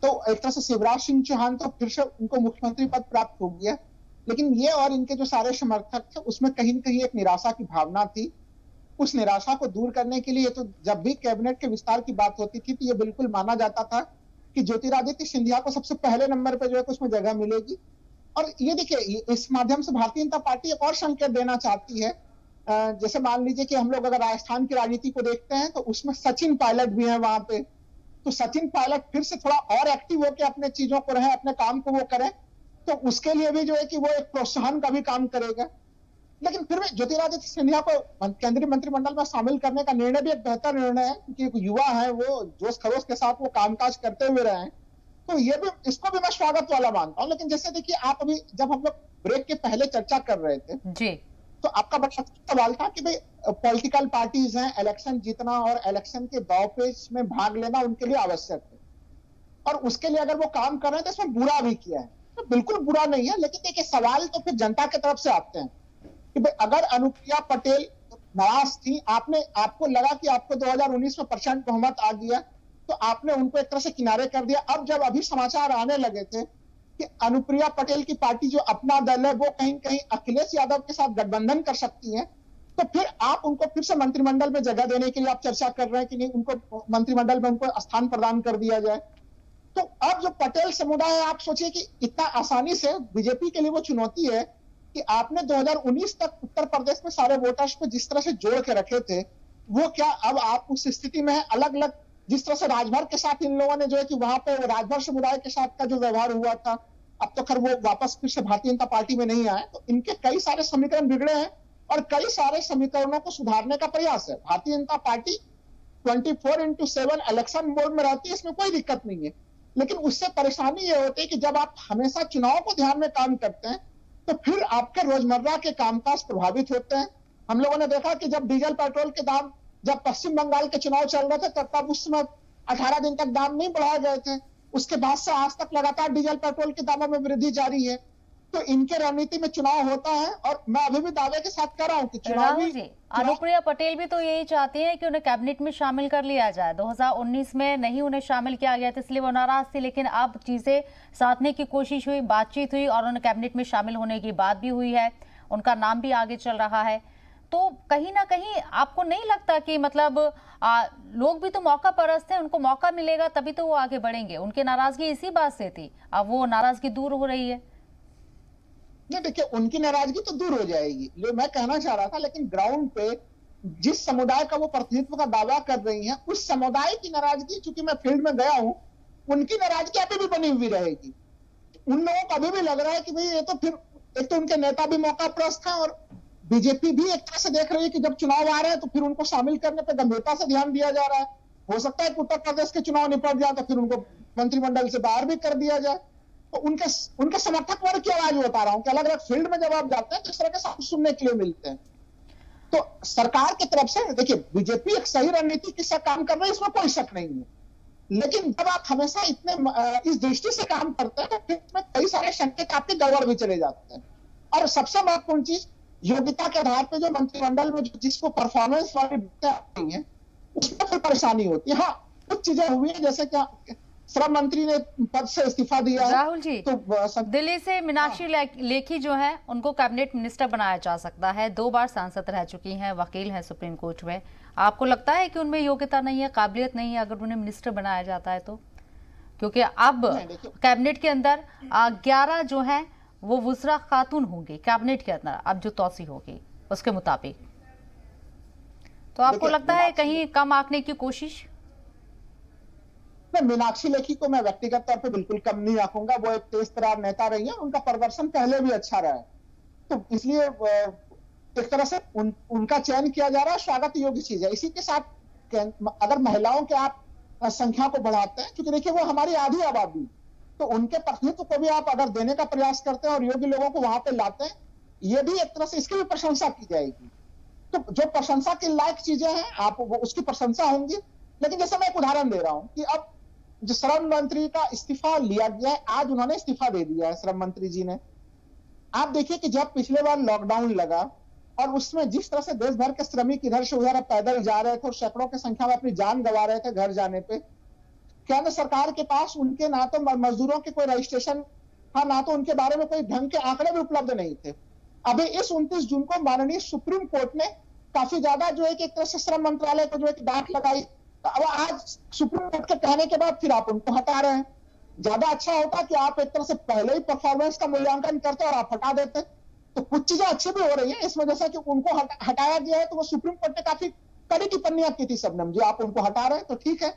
तो एक तरह से शिवराज सिंह चौहान तो फिर से उनको मुख्यमंत्री पद प्राप्त हो गया, लेकिन ये और इनके जो सारे समर्थक थे उसमें कहीं न कहीं एक निराशा की भावना थी। उस निराशा को दूर करने के लिए तो जब भी कैबिनेट के विस्तार की बात होती थी तो ये बिल्कुल माना जाता था कि ज्योतिरादित्य सिंधिया को सबसे पहले नंबर पे जो है उसमें जगह मिलेगी। और ये देखिए, इस माध्यम से भारतीय जनता पार्टी एक और संकेत देना चाहती है। जैसे मान लीजिए कि हम लोग अगर राजस्थान की राजनीति को देखते हैं तो उसमें सचिन पायलट भी है वहां पे, तो सचिन पायलट फिर से थोड़ा और एक्टिव होकर अपने चीजों को रहे, अपने काम को वो करें, तो उसके लिए भी जो है कि वो एक प्रोत्साहन का भी काम करेगा। लेकिन फिर भी ज्योतिरादित्य सिंधिया को केंद्रीय मंत्रिमंडल में शामिल करने का निर्णय भी एक बेहतर निर्णय है, क्योंकि एक युवा है, वो जोश खरोश के साथ वो कामकाज करते हुए रहे हैं, तो ये भी, इसको भी मैं स्वागत वाला मानता हूँ। लेकिन जैसे देखिए, आप अभी जब हम लोग ब्रेक के पहले चर्चा कर रहे थे जी, तो आपका बड़ा सवाल था कि भाई पॉलिटिकल पार्टीज हैं, इलेक्शन जीतना और इलेक्शन के दांवपेच में भाग लेना उनके लिए आवश्यक है, और उसके लिए अगर वो काम कर रहे हैं तो इसमें बुरा भी किया है, तो बिल्कुल बुरा नहीं है। लेकिन देखिए, सवाल तो फिर जनता की तरफ से आते हैं कि भाई अगर अनुप्रिया पटेल नाराज थी, आपको लगा कि आपको 2019 में % बहुमत आ गया, तो आपने उनको एक तरह से किनारे कर दिया। अब जब अभी समाचार आने लगे थे कि अनुप्रिया पटेल की पार्टी जो अपना दल है वो कहीं कहीं अखिलेश यादव के साथ गठबंधन कर सकती है, तो फिर आप उनको फिर से मंत्रिमंडल में जगह देने के लिए आप चर्चा कर रहे हैं कि नहीं, उनको मंत्रिमंडल में उनको स्थान प्रदान कर दिया जाए। तो अब जो पटेल समुदाय है, आप सोचिए कि इतना आसानी से बीजेपी के लिए वो चुनौती है कि आपने 2019 तक उत्तर प्रदेश में सारे वोटर्स को जिस तरह से जोड़ के रखे थे, वो क्या अब आप उस स्थिति में है, अलग अलग जिस तरह से राजभर के साथ इन लोगों ने जो है कि वहां पे राजभर समुदाय के साथ का जो व्यवहार हुआ था, अब तो खैर वो वापस फिर से भारतीय जनता पार्टी में नहीं आए, तो इनके कई सारे समीकरण बिगड़े हैं और कई सारे समीकरणों को सुधारने का प्रयास है। Bharatiya Janata party 24/7 election mode में रहती है, इसमें कोई दिक्कत नहीं है, लेकिन उससे परेशानी ये होती है कि जब आप हमेशा चुनाव को ध्यान में काम करते हैं तो फिर आपके रोजमर्रा के कामकाज प्रभावित होते हैं। हम लोगों ने देखा कि जब डीजल पेट्रोल के दाम, जब पश्चिम बंगाल के चुनाव चल रहे थे तब उस समय 18 दिन तक दाम नहीं बढ़ाए गए थे, उसके बाद से आज तक लगातार डीजल पेट्रोल के दामों में वृद्धि जारी है। तो इनके रणनीति में चुनाव होता है, और मैं अभी भी दावे के साथ कह रहा हूं कि राहुल जी, अनुप्रिया पटेल भी तो यही चाहती हैं कि उन्हें कैबिनेट में शामिल कर लिया जाए। 2019 में नहीं उन्हें शामिल किया गया था, इसलिए वो नाराज थी, लेकिन अब चीजें साधने की कोशिश हुई, बातचीत हुई और उन्हें कैबिनेट में शामिल होने की बात भी हुई है, उनका नाम भी आगे चल रहा है। तो कहीं ना कहीं आपको नहीं लगता कि मतलब लोग भी तो मौका परस्त हैं, उनको मौका मिलेगा तभी तो वो आगे बढ़ेंगे? उनकी नाराजगी इसी बात से थी, अब वो नाराजगी दूर हो रही है। नहीं, देखिए, उनकी नाराजगी तो दूर हो जाएगी, जो मैं कहना चाह रहा था, लेकिन ग्राउंड पे जिस समुदाय का वो प्रतिनिधित्व का दावा कर रही हैं, उस समुदाय की नाराजगी, चूंकि मैं फील्ड में गया हूं, उनकी नाराजगी अभी भी बनी हुई रहेगी। उन लोगों को अभी भी लग रहा है कि भाई ये तो फिर, एक तो उनके नेता भी मौका प्रस्त हैं और बीजेपी भी एक तरह से देख रही है कि जब चुनाव आ रहे हैं तो फिर उनको शामिल करने पर गंभीरता से ध्यान दिया जा रहा है। हो सकता है कि उत्तर प्रदेश के चुनाव निपट जाए तो फिर उनको मंत्रिमंडल से बाहर भी कर दिया जाए। तो उनके समर्थक वर्ग की आवाज बता रहा हूं कि अलग अलग फील्ड में जब आप जाते हैं तो इस तरह के शब्द सुनने के लिए मिलते हैं। तो सरकार की तरफ से देखिए, बीजेपी एक सही रणनीति के साथ काम कर रही है, इसमें कोई शक नहीं है, लेकिन जब आप हमेशा इतने इस दृष्टि से काम करते हैं तो फिर इसमें कई सारे संकेत आपके गड़बड़ भी चले जाते हैं। और सबसे महत्वपूर्ण चीज, योग्यता के आधार पर जो मंत्रिमंडल में जिसको परफॉर्मेंस वाली बातें आती हैं उसमें फिर परेशानी होती है। हाँ, कुछ चीजें हुई है, जैसे क्या श्रम मंत्री ने पद से इस्तीफा दिया है। राहुल जी, तो दिल्ली से मीनाक्षी लेखी जो है उनको कैबिनेट मिनिस्टर बनाया जा सकता है। 2 बार सांसद रह चुकी हैं, वकील हैं सुप्रीम कोर्ट में। आपको लगता है कि उनमें योग्यता नहीं है, काबिलियत नहीं है अगर उन्हें मिनिस्टर बनाया जाता है तो? क्योंकि अब कैबिनेट के अंदर 11 जो है वो वुज़रा खातून होंगी कैबिनेट के अंदर, अब जो तौसी होगी उसके मुताबिक। तो आपको लगता है कहीं कम आंकने की कोशिश? मैं मीनाक्षी लेखी को मैं व्यक्तिगत तौर पे बिल्कुल कम नहीं आंकूंगा। वो एक तेज तर्रार नेता रही है, उनका प्रदर्शन पहले भी अच्छा रहा है, तो इसलिए एक तरह से उनका चयन किया जा रहा है, स्वागत योग्य चीज है। इसी के साथ अगर महिलाओं के आप संख्या को बढ़ाते हैं, क्योंकि देखिए वो हमारी आधी आबादी, तो उनके प्रतिनिधित्व को भी आप अगर देने का प्रयास करते हैं और योग्य लोगों को वहां पे लाते हैं, ये भी एक तरह से इसकी भी प्रशंसा की जाएगी। तो जो प्रशंसा के लायक चीजें हैं आप वो उसकी प्रशंसा होंगी। लेकिन जैसे मैं एक उदाहरण दे रहा हूं कि अब जो श्रम मंत्री का इस्तीफा लिया गया है, आज उन्होंने इस्तीफा दे दिया है श्रम मंत्री जी ने। आप देखिए कि जब पिछले बार लॉकडाउन लगा और उसमें जिस तरह से देश भर के श्रमिक इधर से उधर पैदल जा रहे थे और सैकड़ों की संख्या में अपनी जान गंवा रहे थे घर जाने पे, केंद्र सरकार के पास उनके ना तो मजदूरों के कोई रजिस्ट्रेशन था, ना तो उनके बारे में कोई ढंग के आंकड़े भी उपलब्ध नहीं थे। अभी इस 29 जून को माननीय सुप्रीम कोर्ट ने काफी ज्यादा जो है कि एक तरह से श्रम मंत्रालय को जो है डांट लगाई। तो अब आज सुप्रीम कोर्ट के कहने के बाद फिर आप उनको हटा रहे हैं। ज्यादा अच्छा होता कि आप एक तरह से पहले ही परफॉर्मेंस का मूल्यांकन करते और आप हटा देते। तो कुछ चीजें अच्छी भी हो रही है इस वजह से कि उनको हटाया गया है। तो वो सुप्रीम कोर्ट ने काफी कड़ी टिप्पणियां की थी शबनम जी, आप उनको हटा रहे हैं तो ठीक है,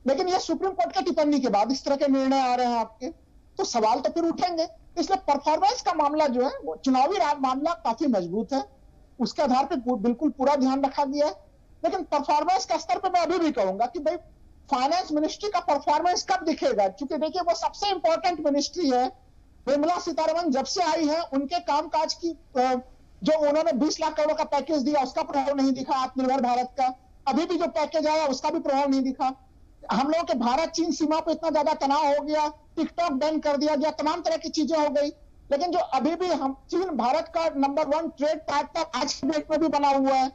लेकिन ये सुप्रीम कोर्ट की टिप्पणी के बाद इस तरह के निर्णय आ रहे हैं आपके, तो सवाल तो फिर उठेंगे। इसलिए परफॉर्मेंस का मामला जो है वो चुनावी मामला काफी मजबूत है, उसके आधार पर बिल्कुल पूरा ध्यान रखा गया है। लेकिन परफॉर्मेंस का स्तर पर मैं अभी भी कहूंगा कि भाई फाइनेंस मिनिस्ट्री का परफॉर्मेंस कब दिखेगा, क्योंकि देखिए वो सबसे इंपॉर्टेंट मिनिस्ट्री है। निर्मला सीतारमण जब से आई है उनके कामकाज की जो उन्होंने 20 लाख करोड़ का पैकेज दिया उसका प्रभाव नहीं दिखा, आत्मनिर्भर भारत का अभी भी जो पैकेज आया उसका भी प्रभाव नहीं दिखा। हम लोगों के भारत चीन सीमा पर इतना ज्यादा तनाव हो गया, टिकटॉक बैन कर दिया गया, तमाम तरह की चीजें हो गई, लेकिन जो अभी भी हम चीन भारत का नंबर 1 ट्रेड पार्टनर आज के डेट में भी बना हुआ है,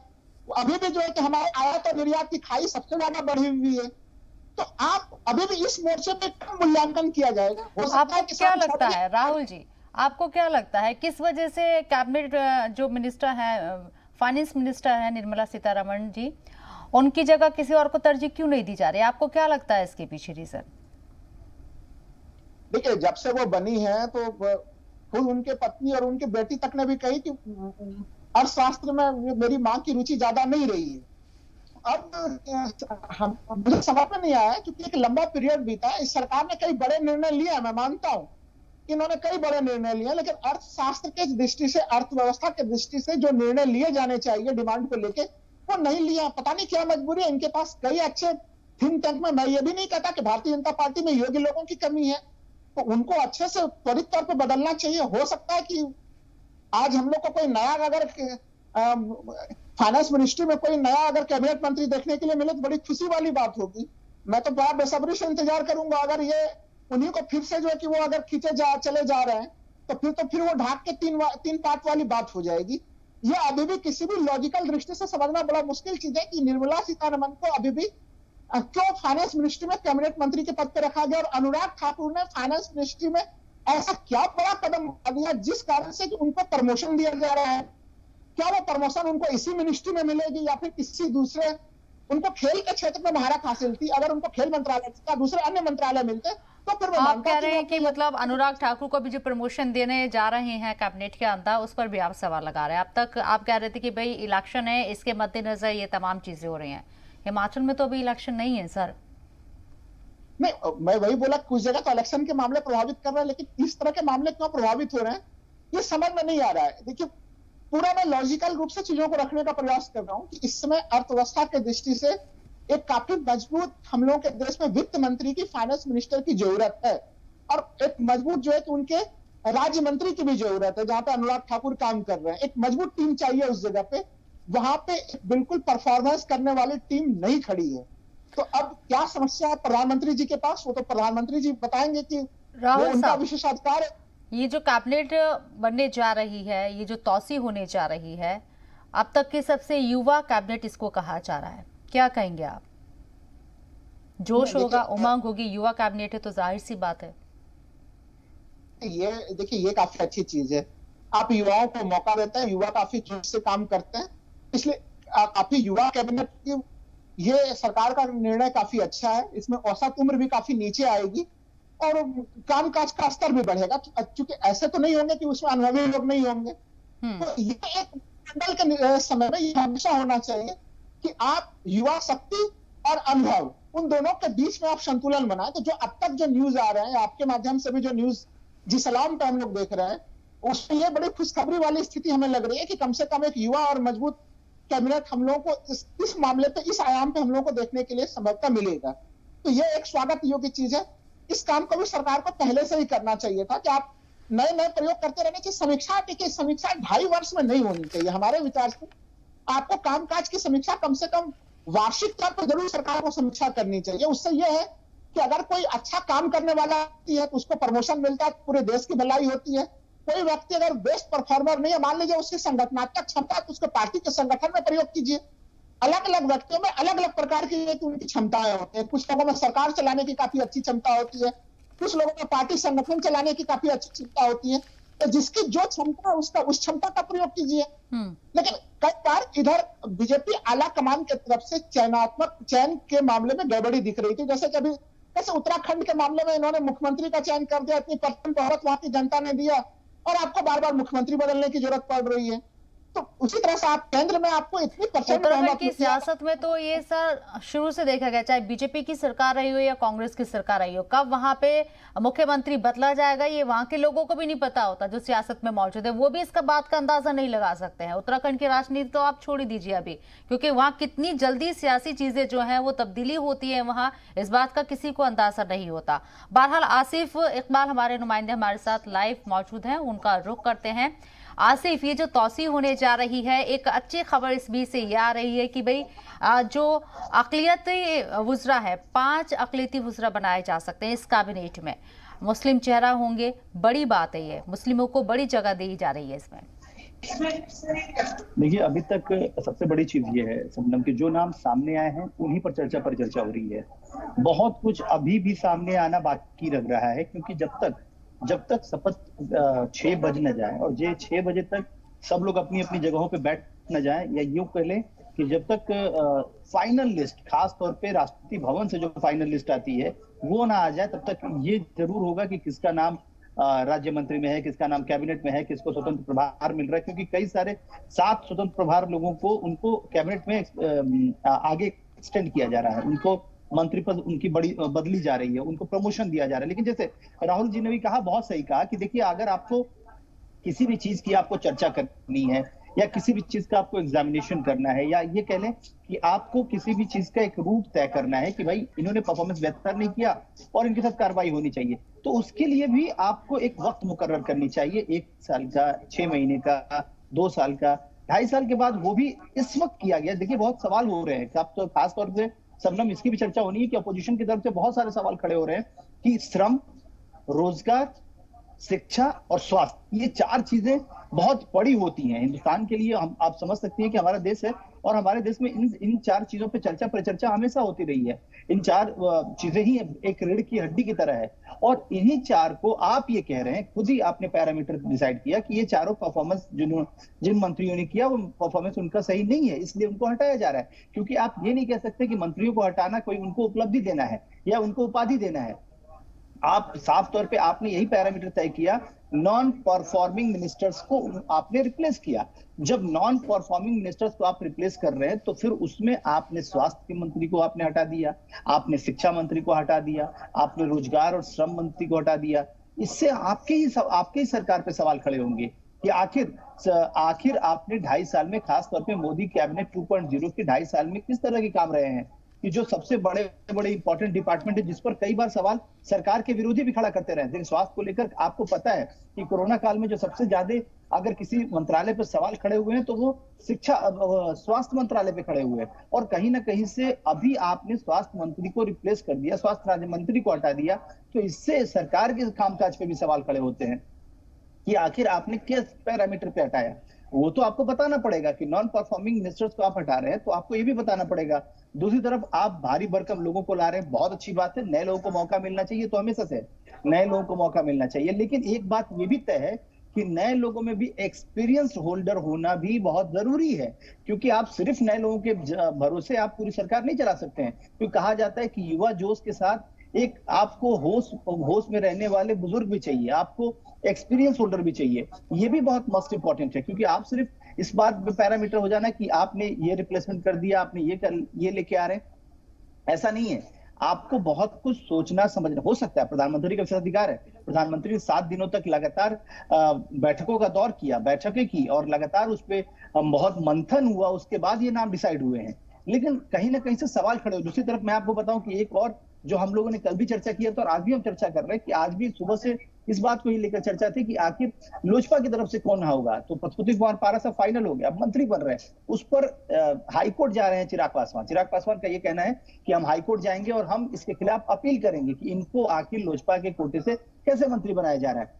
अभी भी जो है कि हमारे आयात और निर्यात की खाई सबसे ज्यादा बढ़ी हुई है। तो आप अभी भी इस मोर्चे पे कम मूल्यांकन किया जाएगा। आपको क्या लगता है राहुल जी, आपको क्या लगता है किस वजह से कैबिनेट जो मिनिस्टर है, फाइनेंस मिनिस्टर है निर्मला सीतारमण जी, उनकी जगह किसी और को तरजीह क्यों नहीं दी जा रही? आपको क्या लगता है इसके पीछे रीजन? देखिए जब से वो बनी है तो खुद उनके पत्नी और उनके बेटी तक ने भी कही कि अर्थशास्त्र में मेरी मां की रुचि ज्यादा नहीं रही है। अब मुझे समझ में नहीं आया क्योंकि एक लंबा पीरियड बीता है, इस सरकार ने कई बड़े निर्णय लिए हैं, मैं मानता हूं कि इन्होंने कई बड़े निर्णय लिए, लेकिन अर्थशास्त्र के दृष्टि से, अर्थव्यवस्था के दृष्टि से जो निर्णय लिए जाने चाहिए डिमांड को लेके वो नहीं लिया। पता नहीं क्या मजबूरी है, इनके पास कई अच्छे थिंक टैंक में, मैं ये भी नहीं कहता कि भारतीय जनता पार्टी में योग्य लोगों की कमी है, तो उनको अच्छे से त्वरित तौर पर बदलना चाहिए। हो सकता है कि आज हम लोग को कोई नया अगर फाइनेंस मिनिस्ट्री में कोई नया अगर कैबिनेट मंत्री देखने के लिए मिले तो बड़ी खुशी वाली बात होगी। मैं तो बड़ा बेसब्री से इंतजार करूंगा अगर ये उन्हीं को फिर से जो है कि वो अगर चले जा रहे हैं तो फिर वो ढाक के तीन पार्ट वाली बात हो जाएगी। ये अभी भी किसी भी लॉजिकल दृष्टि से समझना बड़ा मुश्किल चीज है कि निर्मला सीतारमण को अभी भी क्यों फाइनेंस मिनिस्ट्री में कैबिनेट मंत्री के पद पर रखा गया और अनुराग ठाकुर ने फाइनेंस मिनिस्ट्री में ऐसा क्या बड़ा कदम उठा दिया जिस कारण से कि उनको प्रमोशन दिया जा रहा है। क्या वो प्रमोशन उनको इसी मिनिस्ट्री में मिलेगी या फिर किसी दूसरे, उनको खेल के क्षेत्र में महारत हासिल थी, अगर उनको खेल मंत्रालय का दूसरे अन्य मंत्रालय मिलते तो फिर आप कह रहे हैं कि मतलब अनुराग ठाकुर को भी जो प्रमोशन देने जा रहे हैं कैबिनेट के अंदर उस पर भी आप सवाल लगा रहे हैं। अब तक आप कह रहे थे कि भाई इलेक्शन है, इसके मद्देनजर ये तमाम चीजें हो रही हैं। हिमाचल में तो अभी इलेक्शन नहीं है सर। नहीं, मैं वही बोला कुछ जगह तो इलेक्शन के मामले प्रभावित कर रहे हैं, लेकिन इस तरह के मामले क्यों प्रभावित हो रहे हैं ये समझ में नहीं आ रहा है। देखिए पूरा मैं लॉजिकल रूप से चीजों को रखने का प्रयास कर रहा हूं कि इस समय अर्थव्यवस्था के दृष्टि से एक काफी मजबूत हम लोगों के देश में वित्त मंत्री की, फाइनेंस मिनिस्टर की जरूरत है, और एक मजबूत जो है कि उनके राज्य मंत्री की भी जरूरत है जहां पे अनुराग ठाकुर काम कर रहे हैं। एक मजबूत टीम चाहिए उस जगह पे, वहां पे बिल्कुल परफॉर्मेंस करने वाली टीम नहीं खड़ी है। तो अब क्या समस्या है प्रधानमंत्री जी के पास, वो तो प्रधानमंत्री जी बताएंगे कि वो उनका विशेषाधिकार है। ये जो कैबिनेट बनने जा रही है, ये जो तौसी होने जा रही है, अब तक की सबसे युवा कैबिनेट इसको कहा जा रहा है, क्या कहेंगे आप? जोश देखिए, होगा, उमंग होगी, युवा कैबिनेट है तो जाहिर सी बात है। ये देखिए, ये काफी अच्छी चीज है। आप युवाओं को मौका देते हैं, युवा काफी जोश से काम करते हैं, इसलिए काफी युवा कैबिनेट की ये सरकार का निर्णय काफी अच्छा है। इसमें औसत उम्र भी काफी नीचे आएगी और कामकाज का स्तर भी बढ़ेगा, क्योंकि ऐसे तो नहीं होंगे कि उसमें अनुभवी लोग नहीं होंगे। तो ये एक मंडल के समय में ये हमेशा होना चाहिए कि आप युवा शक्ति और अनुभव, उन दोनों के बीच में आप संतुलन बनाए। तो जो अब तक जो न्यूज आ रहे हैं, आपके माध्यम से भी जो न्यूज जिस सलाम पे हम लोग देख रहे हैं, उसमें ये बड़ी खुशखबरी वाली स्थिति हमें लग रही है कि कम से कम एक युवा और मजबूत कैबिनेट हम लोगों को इस मामले पे, इस आयाम पे हम लोगों को देखने के लिए संभवतः मिलेगा। तो ये एक स्वागत योग्य चीज है। इस काम को भी सरकार को पहले से ही करना चाहिए था कि आप नए नए प्रयोग करते रहने की समीक्षा, टिके समीक्षा 2.5 वर्ष में नहीं होनी चाहिए हमारे विचार से। आपको कामकाज की समीक्षा कम से कम वार्षिक तौर पर जरूर सरकार को समीक्षा करनी चाहिए। उससे यह है कि अगर कोई अच्छा काम करने वाला है तो उसको प्रमोशन मिलता है, पूरे देश की भलाई होती है। कोई व्यक्ति अगर बेस्ट परफॉर्मर नहीं है, मान लीजिए उसकी संगठनात्मक क्षमता है, तो उसको पार्टी के संगठन में प्रयोग कीजिए। अलग अलग व्यक्तियों में अलग अलग प्रकार की उनकी क्षमताएं होती है। कुछ लोगों में सरकार चलाने की काफी अच्छी क्षमता होती है, कुछ लोगों में पार्टी संगठन चलाने की काफी अच्छी क्षमता होती है। तो जिसकी जो क्षमता है उसका उस क्षमता का प्रयोग कीजिए। लेकिन कई बार इधर बीजेपी आला कमान की तरफ से चयन के मामले में गड़बड़ी दिख रही थी। जैसे उत्तराखंड के मामले में इन्होंने मुख्यमंत्री का चयन कर दिया, इतनी परसेंट बहुमत वहां की जनता ने दिया और आपको बार बार मुख्यमंत्री बदलने की जरूरत पड़ रही है। तो उसी तरह से आप केंद्र में आपको इतनी परसेंट उत्तराखंड की सियासत में तो ये सर शुरू से देखा गया, चाहे बीजेपी की सरकार रही हो या कांग्रेस की सरकार रही हो, कब वहां पे मुख्यमंत्री बदला जाएगा ये वहां के लोगों को भी नहीं पता होता। जो सियासत में मौजूद है वो भी इसका बात का अंदाजा नहीं लगा सकते हैं। उत्तराखंड की राजनीति तो आप छोड़ ही दीजिए अभी, क्योंकि वहां कितनी जल्दी सियासी चीजें जो है वो तब्दीली होती है, वहां इस बात का किसी को अंदाजा नहीं होता। बहरहाल आसिफ इकबाल हमारे नुमाइंदे हमारे साथ लाइव मौजूद हैं, उनका रुख करते हैं। आसिफ, ये जो तौसी होने जा रही है, एक अच्छी खबर इस बीच से ये आ रही है कि भाई जो अक़लियती वुज़रा है, 5 अक़लियती वुज़रा बनाए जा सकते हैं इस कैबिनेट में। मुस्लिम चेहरा होंगे, बड़ी बात है ये, मुस्लिमों को बड़ी जगह दी जा रही है इसमें। देखिए, अभी तक सबसे बड़ी चीज ये है सबनम कि जो नाम सामने आए हैं उन्हीं पर चर्चा हो रही है। बहुत कुछ अभी भी सामने आना बाकी लग रहा है, क्योंकि जब तक शपथ 6 बज न जाए और ये 6 बजे तक सब लोग अपनी अपनी जगहों पे बैठ न जाए, या यूं कह लें कि जब तक फाइनल लिस्ट, खास तौर पे राष्ट्रपति भवन से जो फाइनल लिस्ट आती है वो ना आ जाए, तब तक ये जरूर होगा कि किसका नाम राज्य मंत्री में है, किसका नाम कैबिनेट में है, किसको स्वतंत्र प्रभार मिल रहा है। क्योंकि कई सारे 7 स्वतंत्र प्रभार लोगों को उनको कैबिनेट में आगे एक्सटेंड किया जा रहा है, उनको मंत्री पद उनकी बड़ी बदली जा रही है, उनको प्रमोशन दिया जा रहा है। लेकिन जैसे राहुल जी ने भी कहा, बहुत सही कहा कि देखिए, अगर आपको किसी भी चीज की आपको चर्चा करनी है या किसी भी चीज का आपको एग्जामिनेशन करना है, या ये कह लें कि आपको किसी भी चीज का एक रूट तय करना है कि भाई इन्होंने परफॉर्मेंस बेहतर नहीं किया और इनके साथ कार्रवाई होनी चाहिए, तो उसके लिए भी आपको एक वक्त मुकर्रर करनी चाहिए। 1 साल का, 6 महीने का, 2 साल का, 2.5 साल के बाद वो भी इस वक्त किया गया। देखिए, बहुत सवाल हो रहे हैं, तो खास तौर से सबनम इसकी भी चर्चा होनी है कि अपोजिशन की तरफ से बहुत सारे सवाल खड़े हो रहे हैं कि श्रम, रोजगार, शिक्षा और स्वास्थ्य, ये 4 चीजें बहुत बड़ी होती हैं हिंदुस्तान के लिए। आप समझ सकती हैं कि हमारा देश है और हमारे देश में इन 4 चीजों पे चर्चा परिचर्चा हमेशा होती रही है। इन 4 चीजें ही एक रीढ़ की हड्डी की तरह है, और इन्हीं 4 को आप ये कह रहे हैं, खुद ही आपने पैरामीटर डिसाइड किया कि ये चारों परफॉर्मेंस जिन मंत्रियों ने किया वो परफॉर्मेंस उनका सही नहीं है, इसलिए उनको हटाया जा रहा है। क्योंकि आप ये नहीं कह सकते कि मंत्रियों को हटाना कोई उनको उपलब्धि देना है या उनको उपाधि देना है। आप साफ तौर पे आपने यही पैरामीटर तय किया, नॉन परफॉर्मिंग मिनिस्टर्स को आपने रिप्लेस किया। जब नॉन परफॉर्मिंग मिनिस्टर्स को आप रिप्लेस कर रहे हैं, तो फिर उसमें आपने स्वास्थ्य के मंत्री को आपने हटा दिया, आपने शिक्षा मंत्री को हटा दिया, आपने रोजगार और श्रम मंत्री को हटा दिया। इससे आपके ही सरकार पे सवाल खड़े होंगे कि आखिर आपने 2.5 साल में, खास तौर पे मोदी कैबिनेट 2.0 के 2.5 साल में किस तरह के काम रहे हैं कि जो सबसे बड़े इंपॉर्टेंट डिपार्टमेंट है, जिस पर कई बार सवाल सरकार के विरोधी भी खड़ा करते रहे। देखिए, स्वास्थ्य को लेकर आपको पता है कि कोरोना काल में जो सबसे ज्यादा अगर किसी मंत्रालय पर सवाल खड़े हुए हैं तो वो स्वास्थ्य मंत्रालय पे खड़े हुए हैं, और कहीं ना कहीं से अभी आपने स्वास्थ्य मंत्री को रिप्लेस कर दिया, स्वास्थ्य राज्य मंत्री को हटा दिया। तो इससे सरकार के कामकाज पे भी सवाल खड़े होते हैं कि आखिर आपने किस पैरामीटर पे हटाया। वो तो आपको बताना पड़ेगा कि नॉन परफॉर्मिंग मिनिस्टर्स को आप हटा रहे हैं, तो आपको ये भी बताना पड़ेगा। दूसरी तरफ आप भारी भरकम लोगों को ला रहे हैं, बहुत अच्छी बात है, नए लोगों को मौका मिलना चाहिए, तो हमेशा से नए लोगों को मौका मिलना चाहिए। लेकिन एक बात ये भी तय है कि नए लोगों में भी एक्सपीरियंस होल्डर होना भी बहुत जरूरी है, क्योंकि आप सिर्फ नए लोगों के भरोसे आप पूरी सरकार नहीं चला सकते हैं। क्योंकि कहा जाता है कि युवा जोश के साथ एक आपको होश में रहने वाले बुजुर्ग भी चाहिए, आपको एक्सपीरियंस होल्डर भी चाहिए। ये भी बहुत मोस्ट इंपॉर्टेंट है, क्योंकि आप सिर्फ इस बात पे पैरामीटर हो जाना कि आपने ये रिप्लेसमेंट कर दिया, आपने ये लेके आ रहे हैं, ऐसा नहीं है। आपको बहुत कुछ सोचना समझना। हो सकता है प्रधानमंत्री का विशेषाधिकार है, प्रधानमंत्री ने 7 दिनों तक लगातार बैठकों का दौर किया, बैठकें की और लगातार उस पर बहुत मंथन हुआ, उसके बाद ये नाम डिसाइड हुए हैं। लेकिन कहीं ना कहीं से सवाल खड़े हो। दूसरी तरफ मैं आपको बताऊं कि एक और जो हम लोगों ने कल भी चर्चा किया था और आज भी हम चर्चा कर रहे हैं कि आज भी सुबह से इस बात को ही लेकर चर्चा थी कि आखिर लोजपा की तरफ से कौन होगा। तो पशुपति कुमार पारा साहब फाइनल हो गया, अब मंत्री बन रहे हैं, उस पर हाईकोर्ट जा रहे हैं चिराग पासवान का ये कहना है कि हम हाईकोर्ट जाएंगे और हम इसके खिलाफ अपील करेंगे कि इनको आखिर लोजपा के कोटे से कैसे मंत्री बनाया जा रहा है।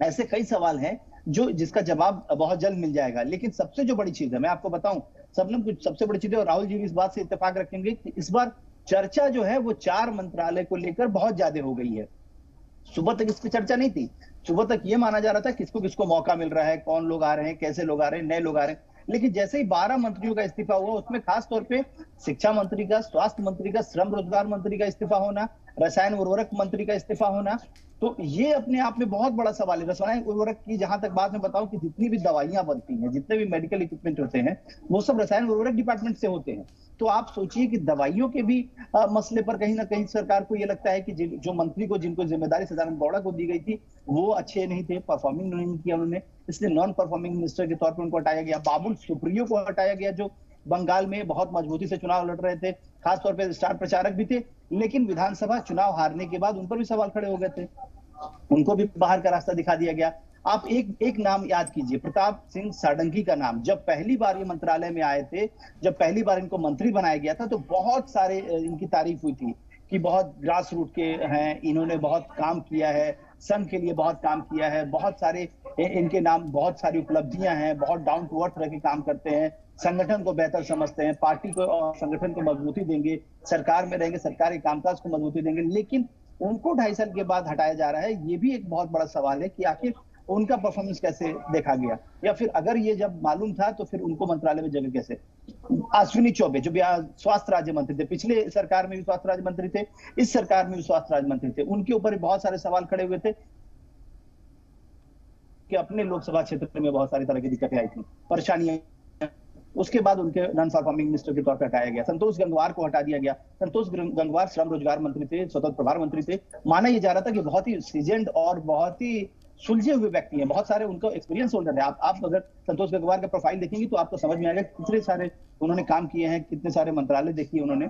ऐसे कई सवाल हैं जिसका जवाब बहुत जल्द मिल जाएगा। लेकिन सबसे जो बड़ी चीज है, मैं आपको बताऊं सबने कुछ सबसे बड़ी चीज है, और राहुल जी भी इस बात से इत्तेफाक रखेंगे कि इस बार चर्चा जो है वो 4 मंत्रालय को लेकर बहुत ज्यादा हो गई है। सुबह तक इसकी चर्चा नहीं थी। सुबह तक ये माना जा रहा था किसको किसको मौका मिल रहा है, कौन लोग आ रहे हैं, कैसे लोग आ रहे हैं, नए लोग आ रहे हैं। लेकिन जैसे ही 12 मंत्रियों का इस्तीफा हुआ, उसमें खास तौर पे शिक्षा मंत्री का, स्वास्थ्य मंत्री का, श्रम रोजगार मंत्री का इस्तीफा होना, रसायन उर्वरक मंत्री का इस्तीफा होना, तो ये अपने आप में बहुत बड़ा सवाल है। रसायन उर्वरक की जहां तक बात मैं बताऊं कि जितनी भी दवाइयां बनती हैं, जितने भी मेडिकल इक्विपमेंट होते हैं, वो सब रसायन उर्वरक डिपार्टमेंट से होते हैं। तो आप सोचिए कि दवाइयों के भी मसले पर कहीं ना कहीं सरकार को ये लगता है कि जो मंत्री को, जिनको जिम्मेदारी सदानंद गौड़ा को दी गई थी, वो अच्छे नहीं थे, परफॉर्मिंग नहीं किया उन्होंने, इसलिए नॉन परफॉर्मिंग मिनिस्टर के तौर पर उनको हटाया गया। बाबुल सुप्रियो को हटाया गया, जो बंगाल में बहुत मजबूती से चुनाव लड़ रहे थे, खासतौर पर स्टार प्रचारक भी थे, लेकिन विधानसभा चुनाव हारने के बाद उन पर भी सवाल खड़े हो गए थे, उनको भी बाहर का रास्ता दिखा दिया गया। आप एक नाम याद कीजिए, प्रताप सिंह सारंगी का नाम। जब पहली बार ये मंत्रालय में आए थे, जब पहली बार इनको मंत्री बनाया गया था, तो बहुत सारे इनकी तारीफ हुई थी कि बहुत ग्रास रूट के हैं, इन्होंने बहुत काम किया है, संघ के लिए बहुत काम किया है, बहुत सारे इनके नाम, बहुत सारी उपलब्धियां हैं, बहुत डाउन टू अर्थ रह के काम करते हैं, संगठन को बेहतर समझते हैं, पार्टी को और संगठन को मजबूती देंगे, सरकार में रहेंगे, सरकारी कामकाज को मजबूती देंगे। लेकिन उनको 2.5 साल के बाद हटाया जा रहा है। ये भी एक बहुत बड़ा सवाल है कि आखिर उनका परफॉर्मेंस कैसे देखा गया, या फिर अगर ये जब मालूम था तो फिर उनको मंत्रालय में जगह कैसे। अश्विनी चौबे जो स्वास्थ्य राज्य मंत्री थे, पिछले सरकार में भी स्वास्थ्य राज्य मंत्री थे, इस सरकार में भी स्वास्थ्य राज्य मंत्री थे, उनके ऊपर बहुत सारे सवाल खड़े हुए थे कि अपने लोकसभा क्षेत्र में बहुत सारी तरह की दिक्कतें आई थी, परेशानियां। उसके बाद उनके नॉन परफॉर्मिंग मिनिस्टर के तौर पर हटाया गया। संतोष गंगवार को हटा दिया गया। संतोष गंगवार श्रम रोजगार मंत्री थे, स्वतंत्र प्रभार मंत्री थे। माना यह जा रहा था कि बहुत ही सीजेंड और बहुत ही सुलझे हुए व्यक्ति हैं, बहुत सारे उनको एक्सपीरियंस होल्डर है। आप अगर संतोष गंगवार का प्रोफाइल देखेंगे तो आपको समझ में आएगा कितने सारे उन्होंने काम किए हैं, कितने सारे मंत्रालय देखिए उन्होंने,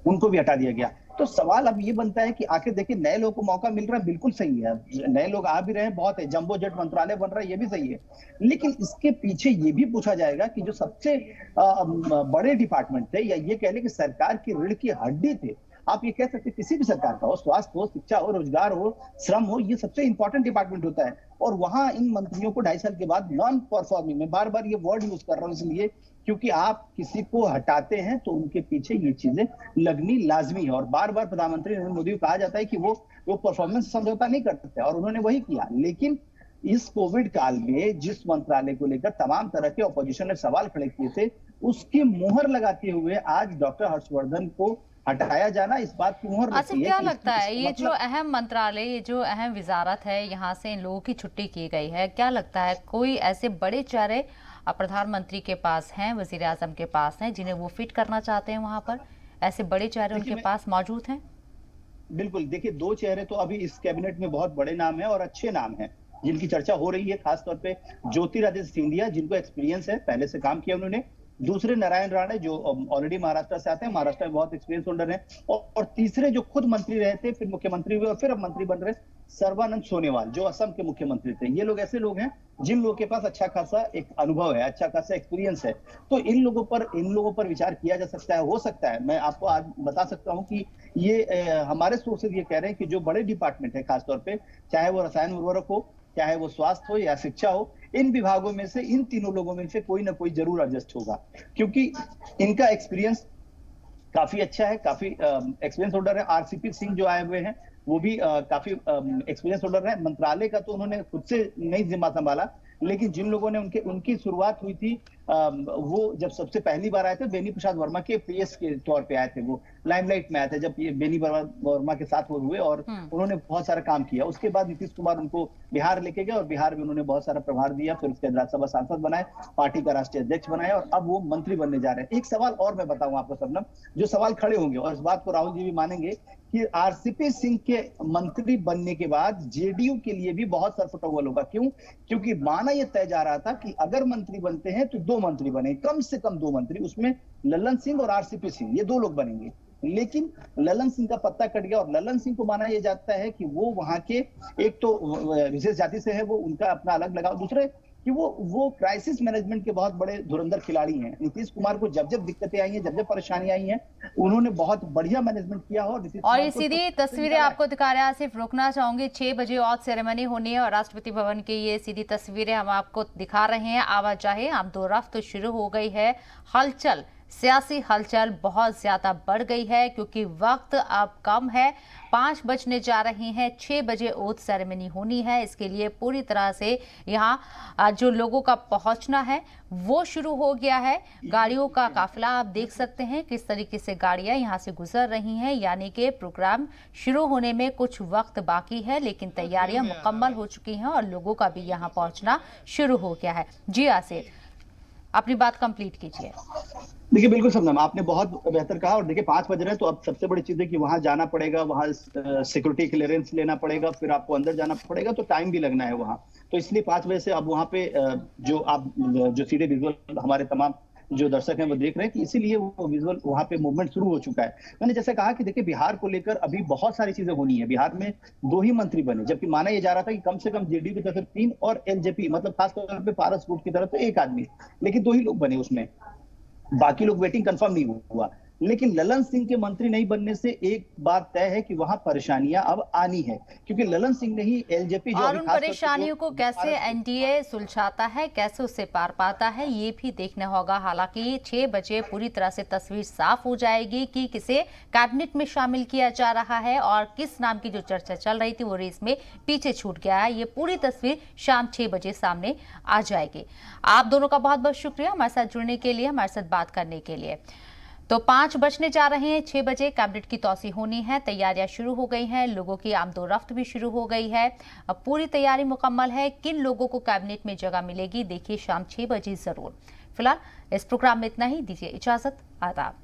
उनको भी हटा दिया गया। तो सवाल अब ये बनता है कि आखिर देखिए नए लोगों को मौका मिल रहा है, बिल्कुल सही है, नए लोग आ भी रहे हैं, बहुत है, जंबो जेट मंत्रालय बन रहा है, ये भी सही है। लेकिन इसके पीछे ये भी पूछा जाएगा कि जो सबसे बड़े डिपार्टमेंट थे, या ये कह ले कि सरकार की रीढ़ की हड्डी थे, आप ये कह सकते किसी भी सरकार का हो, स्वास्थ्य हो, शिक्षा हो, रोजगार हो, श्रम हो, ये सबसे इंपॉर्टेंट डिपार्टमेंट होता है। और वहां इन मंत्रियों को 2.5 साल के बाद नॉन परफॉर्मिंग, में बार बार ये वर्ड यूज कर रहा हूं इसलिए क्योंकि आप किसी को हटाते हैं तो उनके पीछे ये चीजें लगनी लाजमी है। और बार बार प्रधानमंत्री नरेंद्र मोदी को कहा जाता है कि वो परफॉर्मेंस समझौता नहीं करते, और उन्होंने वही किया। लेकिन इस कोविड काल में जिस मंत्रालय को लेकर तमाम तरह के ऑपोजिशन ने सवाल खड़े किए थे, उसकी मुहर लगाते हुए आज डॉक्टर हर्षवर्धन को हटाया जाना इस बात की मुहर लगती है। क्या लगता है ये जो अहम मंत्रालय, ये जो अहम विजारत है, यहाँ से इन लोगों की छुट्टी की गई है, क्या लगता है कोई ऐसे बड़े चेहरे प्रधानमंत्री के पास हैं, वजीर आजम के पास हैं, जिन्हें वो फिट करना चाहते हैं वहां पर? ऐसे बड़े चेहरे उनके पास मौजूद हैं? बिल्कुल, देखिए 2 चेहरे तो अभी इस कैबिनेट में बहुत बड़े नाम है और अच्छे नाम है जिनकी चर्चा हो रही है, खासतौर पे ज्योतिरादित्य सिंधिया, जिनको एक्सपीरियंस है, पहले से काम किया उन्होंने। दूसरे नारायण राणे, जो ऑलरेडी महाराष्ट्र से आते हैं, महाराष्ट्र में बहुत एक्सपीरियंस होल्डर हैं। और तीसरे जो खुद मंत्री रहे थे, फिर मुख्यमंत्री हुए और फिर अब मंत्री बन रहे, सर्बानंद सोनोवाल, जो असम के मुख्यमंत्री थे। ये लोग ऐसे लोग हैं जिन लोगों के पास अच्छा खासा एक अनुभव है, अच्छा खासा एक्सपीरियंस है। तो इन लोगों पर विचार किया जा सकता है, हो सकता है। मैं आपको आज बता सकता हूं कि ये हमारे सोर्सेज ये कह रहे हैं कि जो बड़े डिपार्टमेंट है, खासतौर पे चाहे वो रसायन उर्वरक हो, चाहे वो स्वास्थ्य हो या शिक्षा हो, इन विभागों में से, इन तीनों लोगों में से कोई ना कोई जरूर एडजस्ट होगा, क्योंकि इनका एक्सपीरियंस काफी अच्छा है, काफी एक्सपीरियंस होल्डर है। आरसीपी सिंह जो आए हुए हैं वो भी काफी एक्सपीरियंस होल्डर है। मंत्रालय का तो उन्होंने खुद से नहीं जिम्मा संभाला, लेकिन जिन लोगों ने उनकी शुरुआत हुई थी, वो जब सबसे पहली बार आए थे बेनी प्रसाद वर्मा के पीएस के तौर पे आए थे, वो लाइमलाइट में आए थे जब ये बेनी वर्मा के साथ वो हुए, और उन्होंने बहुत सारा काम किया। उसके बाद नीतीश कुमार उनको बिहार लेके गए और बिहार में उन्होंने बहुत सारा प्रभार दिया, फिर उसके बाद राज्यसभा सांसद बनाए, पार्टी का राष्ट्रीय अध्यक्ष बनाया, और अब वो मंत्री बनने जा रहे हैं। एक सवाल और मैं बताऊं आपको शबनम, जो सवाल खड़े होंगे, और इस बात को राहुल जी भी मानेंगे कि आरसीपी सिंह के मंत्री बनने के बाद जेडीयू के लिए भी बहुत सरफटौल होगा। क्यों? क्योंकि माना यह तय जा रहा था कि अगर मंत्री बनते हैं तो 2 मंत्री बने, कम से कम 2 मंत्री, उसमें ललन सिंह और आरसीपी सिंह, ये 2 लोग बनेंगे। लेकिन ललन सिंह का पत्ता कट गया, और ललन सिंह को माना यह जाता है कि वो वहां के, एक तो विशेष जाति से है वो, उनका अपना अलग लगाव, दूसरे कि वो क्राइसिस मैनेजमेंट के बहुत बड़े धुरंधर खिलाड़ी हैं। नीतीश कुमार को जब जब दिक्कतें आई हैं, जब जब परेशानियां आई हैं, उन्होंने बहुत बढ़िया मैनेजमेंट किया। और ये सीधी तस्वीरें आपको दिखा रहे हैं, सिर्फ रोकना चाहूंगी, 6 बजे और सेरेमनी होनी है और राष्ट्रपति भवन की ये सीधी तस्वीरें हम आपको दिखा रहे हैं। आवाजाही आमदोरफ्त शुरू हो गई है, हलचल, सियासी हलचल बहुत ज्यादा बढ़ गई है क्योंकि वक्त अब कम है, 5 बजने जा रहे हैं, 6 बजे ओथ सेरेमनी होनी है। इसके लिए पूरी तरह से यहाँ जो लोगों का पहुंचना है वो शुरू हो गया है। गाड़ियों का काफिला आप देख सकते हैं किस तरीके से गाड़ियां यहाँ से गुजर रही हैं, यानी कि प्रोग्राम शुरू होने में कुछ वक्त बाकी है, लेकिन तैयारियां मुकम्मल हो चुकी हैं और लोगों का भी यहाँ पहुंचना शुरू हो गया है। जी आसिफ, अपनी बात कंप्लीट कीजिए। देखिए बिल्कुल शबनम, आपने बहुत बेहतर कहा। और देखिए 5 बज रहे हैं, तो अब सबसे बड़ी चीज है कि वहां जाना पड़ेगा, वहां सिक्योरिटी क्लियरेंस लेना पड़ेगा, फिर आपको अंदर जाना पड़ेगा, तो टाइम भी लगना है वहां। तो इसलिए 5 बजे से अब वहां पे जो सीधे विजुअल हमारे तमाम जो दर्शक हैं वो देख रहे हैं कि इसीलिए वो विजुअल वहां पे मूवमेंट शुरू हो चुका है। मैंने जैसे कहा कि देखिए बिहार को लेकर अभी बहुत सारी चीजें होनी है। बिहार में 2 ही मंत्री बने, जबकि माना यह जा रहा था कि कम से कम जेडीयू की तरफ 3 और एलजेपी, मतलब खासतौर पे पारस ग्रुप की तरफ से 1 आदमी, लेकिन 2 ही लोग बने उसमें, बाकी लोग वेटिंग कंफर्म नहीं हुआ। लेकिन ललन सिंह के मंत्री नहीं बनने से एक बात तय है कि वहां परेशानियां अब आनी है, क्योंकि ललन सिंह ने ही एलजेपी और उन परेशानियों को कैसे एनडीए सुलझाता है, कैसे उससे पार पाता है, ये भी देखना होगा। हालांकि 6 बजे पूरी तरह से तस्वीर साफ हो जाएगी कि किसे कैबिनेट में शामिल किया जा रहा है और किस नाम की जो चर्चा चल रही थी वो रेस में पीछे छूट गया है। ये पूरी तस्वीर शाम 6 बजे सामने आ जाएगी। आप दोनों का बहुत बहुत शुक्रिया हमारे साथ जुड़ने के लिए, हमारे साथ बात करने के लिए। तो 5 बजने जा रहे हैं, 6 बजे कैबिनेट की तौसी होनी है, तैयारियां शुरू हो गई हैं, लोगों की आमदोरफ्त भी शुरू हो गई है। अब पूरी तैयारी मुकम्मल है। किन लोगों को कैबिनेट में जगह मिलेगी देखिए शाम 6 बजे जरूर। फिलहाल इस प्रोग्राम में इतना ही, दीजिए इजाजत, आदाब।